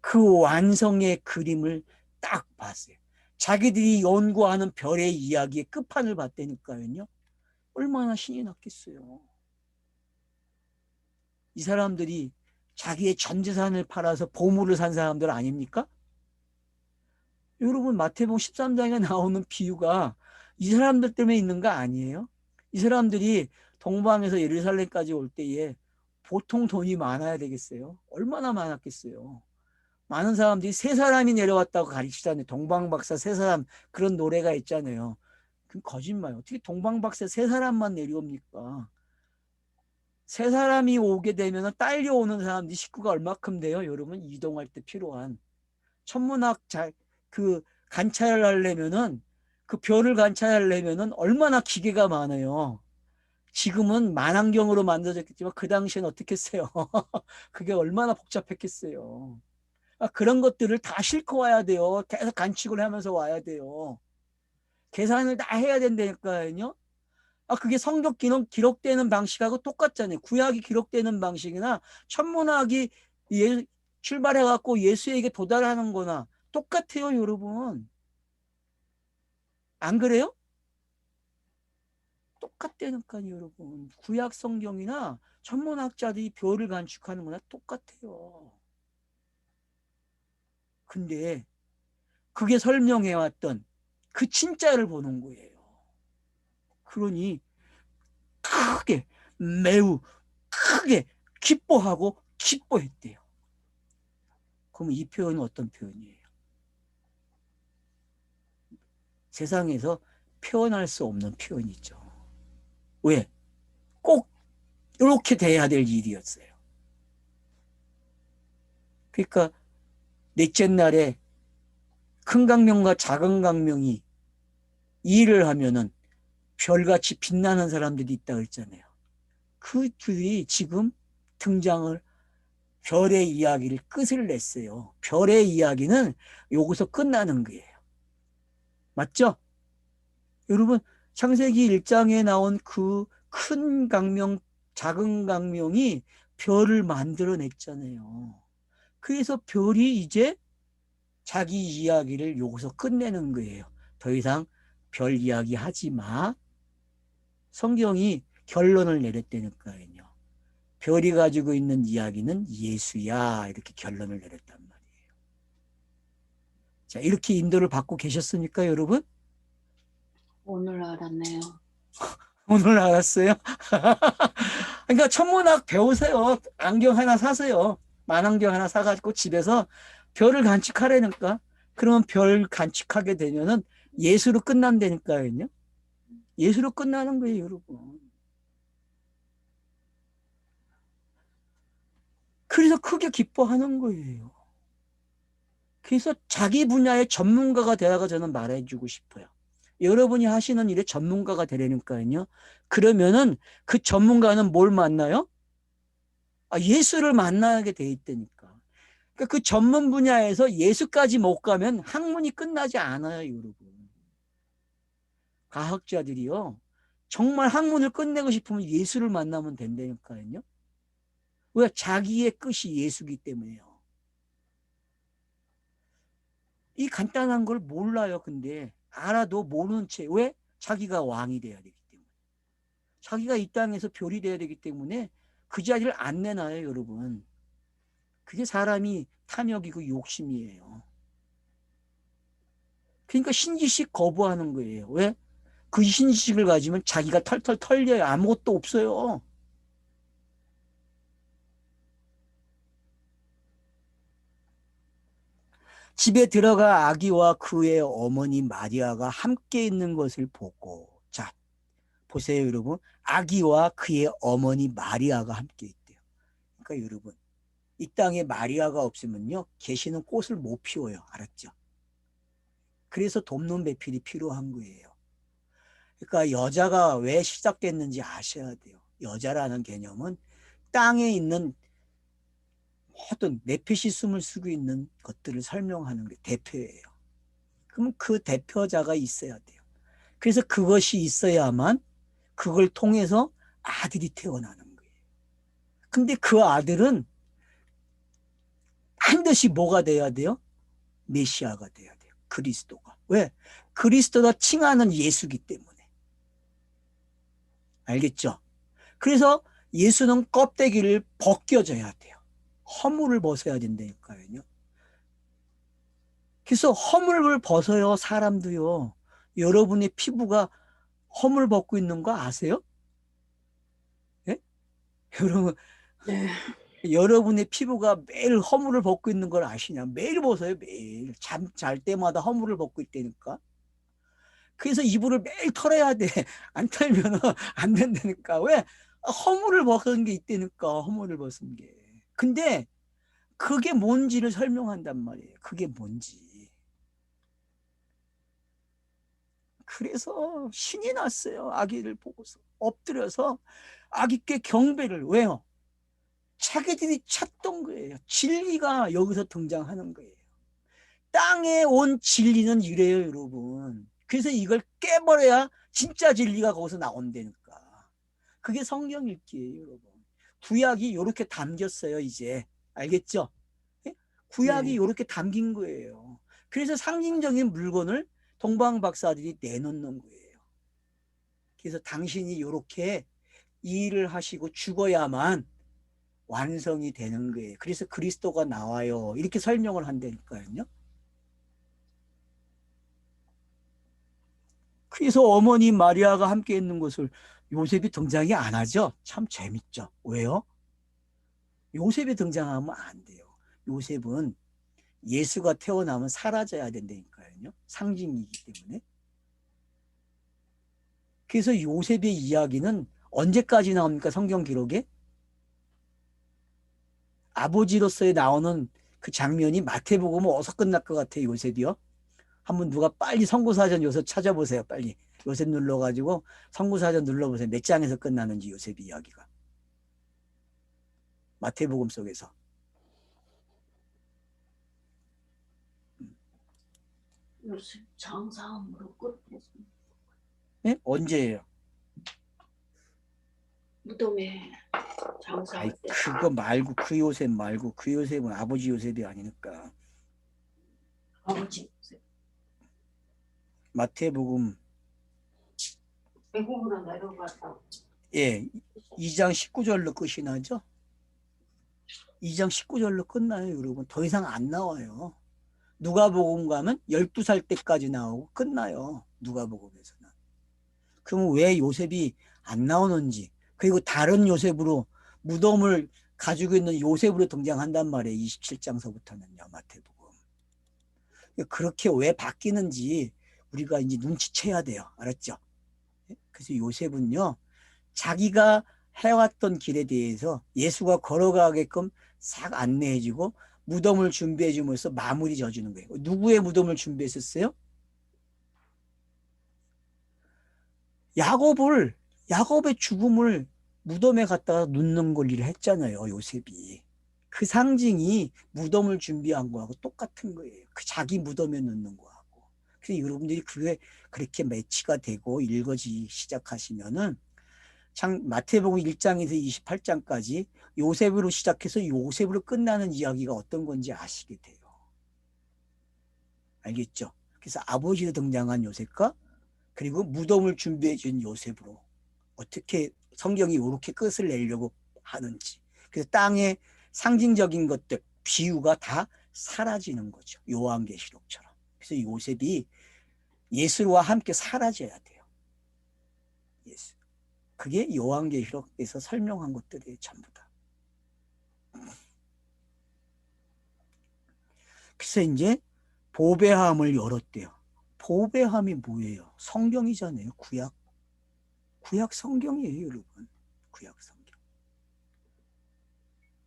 [SPEAKER 1] 그 완성의 그림을 딱 봤어요. 자기들이 연구하는 별의 이야기의 끝판을 봤다니까요. 얼마나 신이 났겠어요. 이 사람들이 자기의 전 재산을 팔아서 보물을 산 사람들 아닙니까? 여러분, 마태복음 13장에 나오는 비유가 이 사람들 때문에 있는 거 아니에요? 이 사람들이 동방에서 예루살렘까지 올 때에 보통 돈이 많아야 되겠어요? 얼마나 많았겠어요? 많은 사람들이 세 사람이 내려왔다고 가르치잖아요. 동방박사 세 사람, 그런 노래가 있잖아요. 그건 거짓말. 어떻게 동방박사 세 사람만 내려옵니까? 세 사람이 오게 되면 딸려오는 사람들이 식구가 얼마큼 돼요? 여러분, 이동할 때 필요한 천문학 그 관찰을 하려면은 그 별을 관찰하려면은 얼마나 기계가 많아요. 지금은 만안경으로 만들어졌겠지만 그 당시엔 어떻게 했어요? 그게 얼마나 복잡했겠어요. 그런 것들을 다 싣고 와야 돼요. 계속 관측을 하면서 와야 돼요. 계산을 다 해야 된다니까요. 그게 성경 기록되는 방식하고 똑같잖아요. 구약이 기록되는 방식이나 천문학이 출발해갖고 예수에게 도달하는 거나 똑같아요, 여러분. 안 그래요? 똑같다니까요, 여러분. 구약 성경이나 천문학자들이 별을 관측하는 거나 똑같아요. 근데 그게 설명해왔던 그 진짜를 보는 거예요. 그러니 크게, 매우 크게 기뻐하고 기뻐했대요. 그럼 이 표현은 어떤 표현이에요? 세상에서 표현할 수 없는 표현이죠. 왜? 꼭 이렇게 돼야 될 일이었어요. 그러니까 넷째 날에 큰 강명과 작은 강명이 일을 하면은 별같이 빛나는 사람들이 있다 그랬잖아요. 그들이 지금 등장을 별의 이야기를 끝을 냈어요. 별의 이야기는 여기서 끝나는 거예요. 맞죠? 여러분, 창세기 1장에 나온 그 큰 강명, 작은 강명이 별을 만들어냈잖아요. 그래서 별이 이제 자기 이야기를 여기서 끝내는 거예요. 더 이상 별 이야기 하지 마. 성경이 결론을 내렸다니까요. 별이 가지고 있는 이야기는 예수야. 이렇게 결론을 내렸단 말이에요. 자, 이렇게 인도를 받고 계셨습니까, 여러분?
[SPEAKER 3] 오늘 알았네요.
[SPEAKER 1] 오늘 알았어요? 그러니까 천문학 배우세요. 안경 하나 사세요. 만안경 하나 사가지고 집에서 별을 관측하라니까. 그러면 별 관측하게 되면은 예수로 끝난다니까요. 예수로 끝나는 거예요, 여러분. 그래서 크게 기뻐하는 거예요. 그래서 자기 분야의 전문가가 되라고 저는 말해주고 싶어요. 여러분이 하시는 일에 전문가가 되려니까요. 그러면은 그 전문가는 뭘 만나요? 예수를 만나게 돼 있다니까. 그러니까 그 전문 분야에서 예수까지 못 가면 학문이 끝나지 않아요, 여러분. 과학자들이요. 정말 학문을 끝내고 싶으면 예수를 만나면 된다니까요. 왜? 자기의 끝이 예수기 때문에요. 이 간단한 걸 몰라요, 근데. 알아도 모르는 채. 왜? 자기가 왕이 돼야 되기 때문에. 자기가 이 땅에서 별이 돼야 되기 때문에 그 자리를 안 내놔요, 여러분. 그게 사람이 탐욕이고 욕심이에요. 그러니까 신지식 거부하는 거예요. 왜? 그 신지식을 가지면 자기가 털털 털려요. 아무것도 없어요. 집에 들어가 아기와 그의 어머니 마리아가 함께 있는 것을 보고, 자, 보세요, 여러분. 아기와 그의 어머니 마리아가 함께 있대요. 그러니까 여러분, 이 땅에 마리아가 없으면요, 계시는 꽃을 못 피워요. 알았죠? 그래서 돕는 배필이 필요한 거예요. 그러니까 여자가 왜 시작됐는지 아셔야 돼요. 여자라는 개념은 땅에 있는 모든 네피시즘을 쓰고 있는 것들을 설명하는 게 대표예요. 그럼 그 대표자가 있어야 돼요. 그래서 그것이 있어야만 그걸 통해서 아들이 태어나는 거예요. 근데 그 아들은 반드시 뭐가 돼야 돼요? 메시아가 돼야 돼요. 그리스도가. 왜? 그리스도가 칭하는 예수기 때문에. 알겠죠? 그래서 예수는 껍데기를 벗겨져야 돼요. 허물을 벗어야 된다니까요. 그래서 허물을 벗어요, 사람도요. 여러분의 피부가 허물 벗고 있는 거 아세요? 예? 여러분,
[SPEAKER 3] 네.
[SPEAKER 1] 여러분의 피부가 매일 허물을 벗고 있는 걸 아시냐? 매일 벗어요, 매일. 잠 잘 때마다 허물을 벗고 있다니까. 그래서 이불을 매일 털어야 돼. 안 털면 안 된다니까. 왜? 허물을 벗은 게 있다니까, 허물을 벗은 게. 근데 그게 뭔지를 설명한단 말이에요. 그게 뭔지. 그래서 신이 났어요. 아기를 보고서. 엎드려서 아기께 경배를. 왜요? 자기들이 찾던 거예요. 진리가 여기서 등장하는 거예요. 땅에 온 진리는 이래요, 여러분. 그래서 이걸 깨버려야 진짜 진리가 거기서 나온다니까. 그게 성경 읽기예요, 여러분. 구약이 이렇게 담겼어요, 이제. 알겠죠? 예? 구약이
[SPEAKER 3] 네.
[SPEAKER 1] 이렇게 담긴 거예요. 그래서 상징적인 물건을 동방 박사들이 내놓는 거예요. 그래서 당신이 이렇게 이 일을 하시고 죽어야만 완성이 되는 거예요. 그래서 그리스도가 나와요. 이렇게 설명을 한다니까요. 그래서 어머니 마리아가 함께 있는 것을 요셉이 등장이 안 하죠. 참 재밌죠. 왜요? 요셉이 등장하면 안 돼요. 요셉은 예수가 태어나면 사라져야 된다니까요. 상징이기 때문에. 그래서 요셉의 이야기는 언제까지 나옵니까? 성경 기록에? 아버지로서의 나오는 그 장면이 마태복음은 어디서 끝날 것 같아요, 요셉이요? 한번 누가 빨리 선구사전 요셉 찾아보세요, 빨리. 요셉 눌러가지고 선구사전 눌러보세요. 몇 장에서 끝나는지 요셉 이야기가. 마태복음 속에서.
[SPEAKER 3] 요새 장사함으로 끝내서
[SPEAKER 1] 예? 언제예요?
[SPEAKER 3] 무덤에
[SPEAKER 1] 아이,
[SPEAKER 3] 장사할 때
[SPEAKER 1] 그거 말고 그 요셉 말고 그 요셉은 아버지 요셉이 아니니까.
[SPEAKER 3] 아버지
[SPEAKER 1] 마태복음
[SPEAKER 3] 외국으로 내려갔다.
[SPEAKER 1] 예, 2장 19절로 끝이 나죠? 2장 19절로 끝나요, 여러분. 더 이상 안 나와요. 누가복음 가면 12살 때까지 나오고 끝나요. 누가복음에서는. 그럼 왜 요셉이 안 나오는지, 그리고 다른 요셉으로 무덤을 가지고 있는 요셉으로 등장한단 말이에요. 27장서부터는요, 마태복음. 그렇게 왜 바뀌는지 우리가 이제 눈치채야 돼요. 알았죠? 그래서 요셉은요, 자기가 해왔던 길에 대해서 예수가 걸어가게끔 싹 안내해주고 무덤을 준비해주면서 마무리 져주는 거예요. 누구의 무덤을 준비했었어요? 야곱의 죽음을 무덤에 갖다가 눕는 걸 일을 했잖아요, 요셉이. 그 상징이 무덤을 준비한 거하고 똑같은 거예요. 그 자기 무덤에 넣는 거하고. 그래서 여러분들이 그게 그렇게 매치가 되고 읽어지기 시작하시면은 마태복음 1장에서 28장까지 요셉으로 시작해서 요셉으로 끝나는 이야기가 어떤 건지 아시게 돼요. 알겠죠? 그래서 아버지로 등장한 요셉과 그리고 무덤을 준비해 준 요셉으로 어떻게 성경이 이렇게 끝을 내려고 하는지. 그래서 땅의 상징적인 것들, 비유가 다 사라지는 거죠. 요한계시록처럼. 그래서 요셉이 예수와 함께 사라져야 돼요. 예수. 그게 요한계시록에서 설명한 것들이 전부 다. 그래서 이제 보배함을 열었대요. 보배함이 뭐예요? 성경이잖아요. 구약 성경이에요, 여러분. 구약 성경.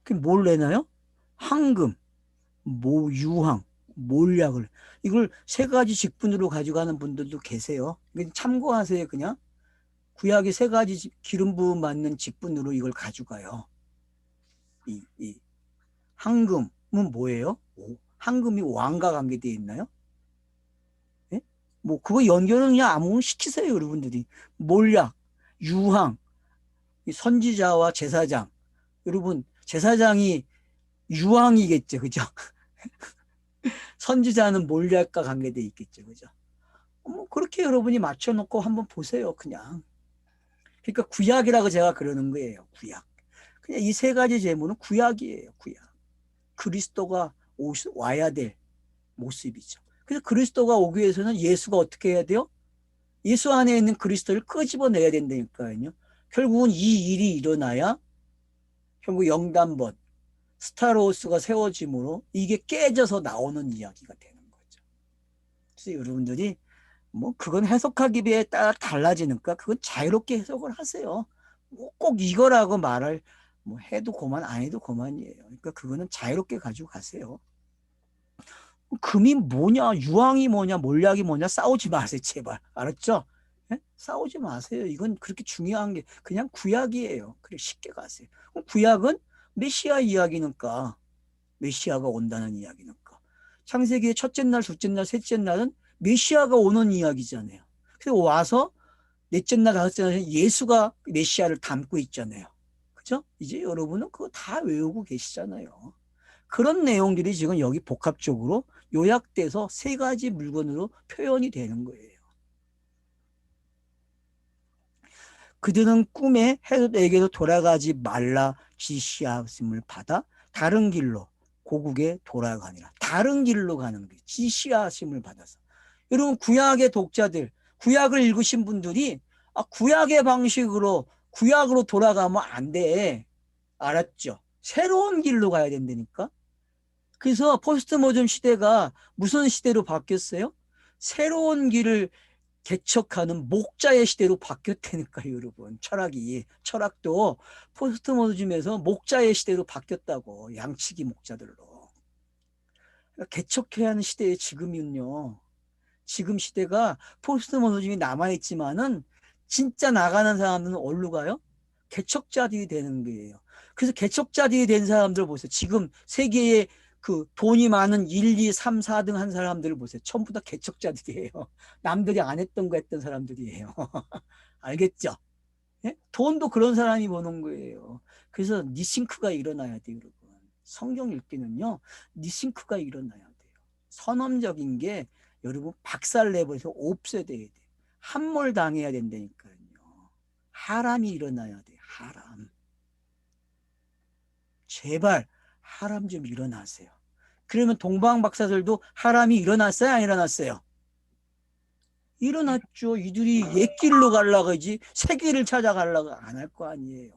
[SPEAKER 1] 그게 뭘 내나요? 황금, 유황, 몰약을. 이걸 세 가지 직분으로 가져가는 분들도 계세요. 참고하세요, 그냥. 구약의 세 가지 기름 부음 맞는 직분으로 이걸 가져가요. 이 황금은 뭐예요? 황금이 왕과 관계되어 있나요? 예? 뭐 그거 연결은 그냥 아무거나 시키세요, 여러분들이. 몰약, 유황, 선지자와 제사장. 여러분, 제사장이 유황이겠죠, 그죠? 선지자는 몰약과 관계되어 있겠죠, 그죠? 뭐 그렇게 여러분이 맞춰놓고 한번 보세요, 그냥. 그러니까 구약이라고 제가 그러는 거예요, 구약. 그냥 이 세 가지 제목은 구약이에요, 구약. 그리스도가 와야 될 모습이죠. 그래서 그리스도가 오기 위해서는 예수가 어떻게 해야 돼요? 예수 안에 있는 그리스도를 끄집어내야 된다니까요. 결국은 이 일이 일어나야 결국 영단번 스타로스가 세워짐으로 이게 깨져서 나오는 이야기가 되는 거죠. 그래서 여러분들이 뭐 그건 해석하기에 따라 달라지니까 그건 자유롭게 해석을 하세요. 뭐꼭 이거라고 말을 뭐 해도 그만 안 해도 그만이에요. 그러니까 그거는 자유롭게 가지고 가세요. 금이 뭐냐, 유황이 뭐냐, 몰약이 뭐냐 싸우지 마세요, 제발. 알았죠? 예? 싸우지 마세요. 이건 그렇게 중요한 게 그냥 구약이에요. 그래 쉽게 가세요. 구약은 메시아 이야기니까 메시아가 온다는 이야기니까. 창세기의 첫째 날, 둘째 날, 셋째 날은 메시아가 오는 이야기잖아요. 그래서 와서 넷째 날, 다섯째 날 예수가 메시아를 담고 있잖아요. 그죠? 이제 여러분은 그거 다 외우고 계시잖아요. 그런 내용들이 지금 여기 복합적으로 요약돼서 세 가지 물건으로 표현이 되는 거예요. 그들은 꿈에 헤롯에게로 돌아가지 말라 지시하심을 받아 다른 길로 고국에 돌아가니라. 다른 길로 가는 거예요. 지시하심을 받아서. 여러분 구약의 독자들, 구약을 읽으신 분들이 구약의 방식으로 구약으로 돌아가면 안 돼. 알았죠? 새로운 길로 가야 된다니까. 그래서 포스트 모던 시대가 무슨 시대로 바뀌었어요? 새로운 길을 개척하는 목자의 시대로 바뀌었다니까요, 여러분. 철학도 포스트 모더니즘에서 목자의 시대로 바뀌었다고. 양치기 목자들로. 그러니까 개척해야 하는 시대의 지금은요. 지금 시대가 포스트 모더니즘이 남아있지만은 진짜 나가는 사람들은 어디로 가요? 개척자들이 되는 거예요. 그래서 개척자들이 된 사람들 보세요. 지금 세계에 그 돈이 많은 1, 2, 3, 4등 한 사람들을 보세요. 전부 다 개척자들이에요. 남들이 안 했던 거 했던 사람들이에요. 알겠죠? 예? 돈도 그런 사람이 버는 거예요. 그래서 니싱크가 일어나야 돼요, 여러분. 성경 읽기는요, 니싱크가 일어나야 돼요. 선언적인 게 여러분 박살내버려서 없애야 돼요. 함몰당해야 된다니까요. 하람이 일어나야 돼요. 하람. 제발 하람 좀 일어나세요. 그러면 동방 박사들도 하람이 일어났어요? 안 일어났어요? 일어났죠. 이들이 옛 길로 가려고 하지 새 길을 찾아가려고 안 할 거 아니에요.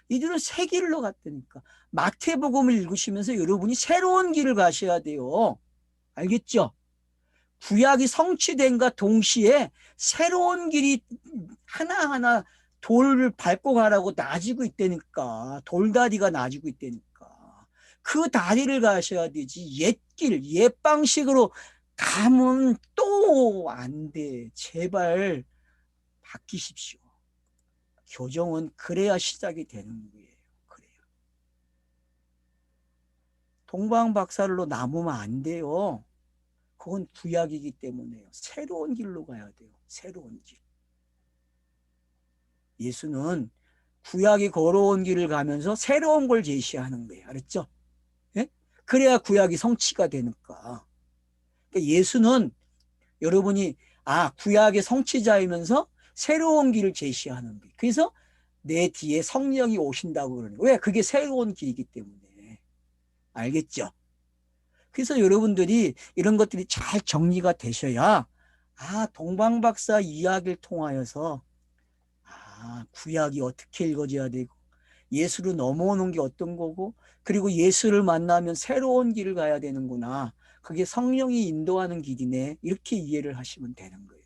[SPEAKER 1] 이들은 새 길로 갔다니까. 마태복음을 읽으시면서 여러분이 새로운 길을 가셔야 돼요. 알겠죠? 구약이 성취된과 동시에 새로운 길이 하나하나 돌을 밟고 가라고 나지고 있다니까. 돌다리가 나지고 있다니까. 그 다리를 가셔야 되지. 옛 길, 옛 방식으로 가면 또 안 돼. 제발 바뀌십시오. 교정은 그래야 시작이 되는 거예요. 그래요. 동방박살로 남으면 안 돼요. 그건 구약이기 때문에요. 새로운 길로 가야 돼요. 새로운 길. 예수는 구약이 걸어온 길을 가면서 새로운 걸 제시하는 거예요. 알았죠? 예? 그래야 구약이 성취가 되니까. 그러니까 예수는 여러분이 구약의 성취자이면서 새로운 길을 제시하는 거예요. 그래서 내 뒤에 성령이 오신다고 그러는 거예요. 왜? 그게 새로운 길이기 때문에. 알겠죠? 그래서 여러분들이 이런 것들이 잘 정리가 되셔야 동방박사 이야기를 통하여서 구약이 어떻게 읽어져야 되고 예수로 넘어오는 게 어떤 거고 그리고 예수를 만나면 새로운 길을 가야 되는구나. 그게 성령이 인도하는 길이네. 이렇게 이해를 하시면 되는 거예요.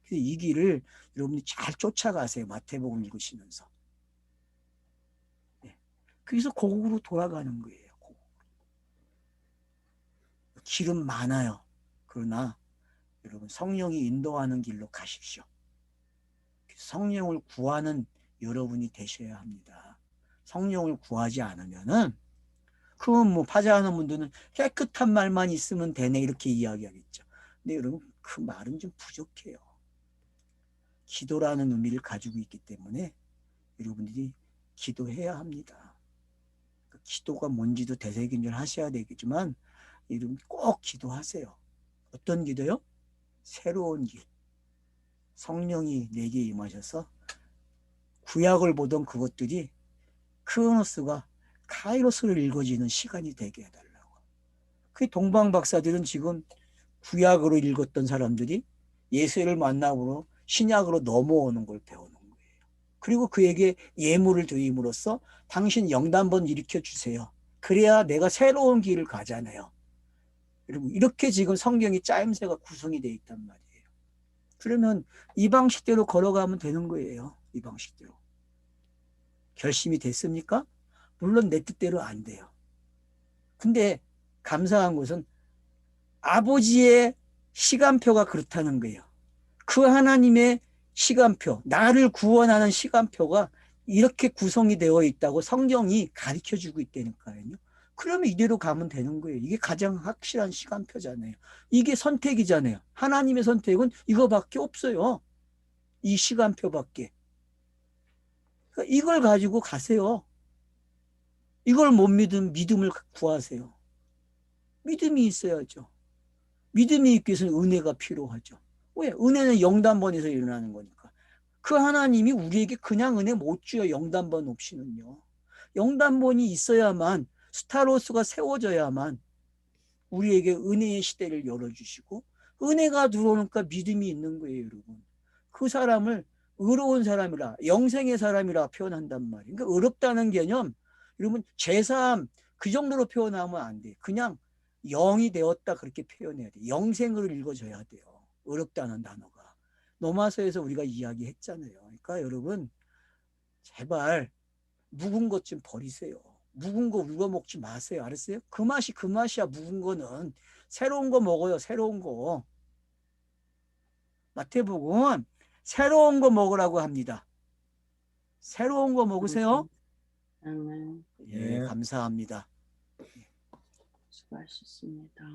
[SPEAKER 1] 그래서 이 길을 여러분이 잘 쫓아가세요. 마태복음 읽으시면서. 네. 그래서 고국으로 돌아가는 거예요. 길은 많아요. 그러나 여러분 성령이 인도하는 길로 가십시오. 성령을 구하는 여러분이 되셔야 합니다. 성령을 구하지 않으면은 그건 뭐 파자하는 분들은 깨끗한 말만 있으면 되네 이렇게 이야기하겠죠. 근데 여러분 그 말은 좀 부족해요. 기도라는 의미를 가지고 있기 때문에 여러분들이 기도해야 합니다. 기도가 뭔지도 되새김질 하셔야 되겠지만 여러분 꼭 기도하세요. 어떤 기도요? 새로운 길. 성령이 내게 임하셔서 구약을 보던 그것들이 크로노스가 카이로스를 읽어지는 시간이 되게 해달라고. 그 동방 박사들은 지금 구약으로 읽었던 사람들이 예수를 만나고 신약으로 넘어오는 걸 배우는 거예요. 그리고 그에게 예물을 드림으로써 당신 영단번 일으켜 주세요. 그래야 내가 새로운 길을 가잖아요. 여러분 이렇게 지금 성경이 짜임새가 구성이 되어 있단 말이에요. 그러면 이 방식대로 걸어가면 되는 거예요. 이 방식대로. 결심이 됐습니까? 물론 내 뜻대로 안 돼요. 근데 감사한 것은 아버지의 시간표가 그렇다는 거예요. 그 하나님의 시간표, 나를 구원하는 시간표가 이렇게 구성이 되어 있다고 성경이 가르쳐주고 있다니까요. 그러면 이대로 가면 되는 거예요. 이게 가장 확실한 시간표잖아요. 이게 선택이잖아요. 하나님의 선택은 이거밖에 없어요. 이 시간표밖에. 그러니까 이걸 가지고 가세요. 이걸 못 믿으면 믿음을 구하세요. 믿음이 있어야죠. 믿음이 있기 위해서는 은혜가 필요하죠. 왜? 은혜는 영단번에서 일어나는 거니까. 그 하나님이 우리에게 그냥 은혜 못 줘요. 영단번 없이는요. 영단번이 있어야만 스타로스가 세워져야만 우리에게 은혜의 시대를 열어주시고 은혜가 들어오니까 믿음이 있는 거예요. 여러분. 그 사람을 의로운 사람이라 영생의 사람이라 표현한단 말이에요. 그러니까 의롭다는 개념 여러분 제3 그 정도로 표현하면 안 돼요. 그냥 영이 되었다 그렇게 표현해야 돼요. 영생으로 읽어줘야 돼요. 의롭다는 단어가. 로마서에서 우리가 이야기했잖아요. 그러니까 여러분 제발 묵은 것 좀 버리세요. 묵은 거 울고 먹지 마세요. 알았어요? 그 맛이 그 맛이야. 묵은 거는 새로운 거 먹어요. 새로운 거. 마태복음 새로운 거 먹으라고 합니다. 새로운 거 먹으세요.
[SPEAKER 3] 아멘.
[SPEAKER 1] 예, 감사합니다.
[SPEAKER 3] 수고하셨습니다.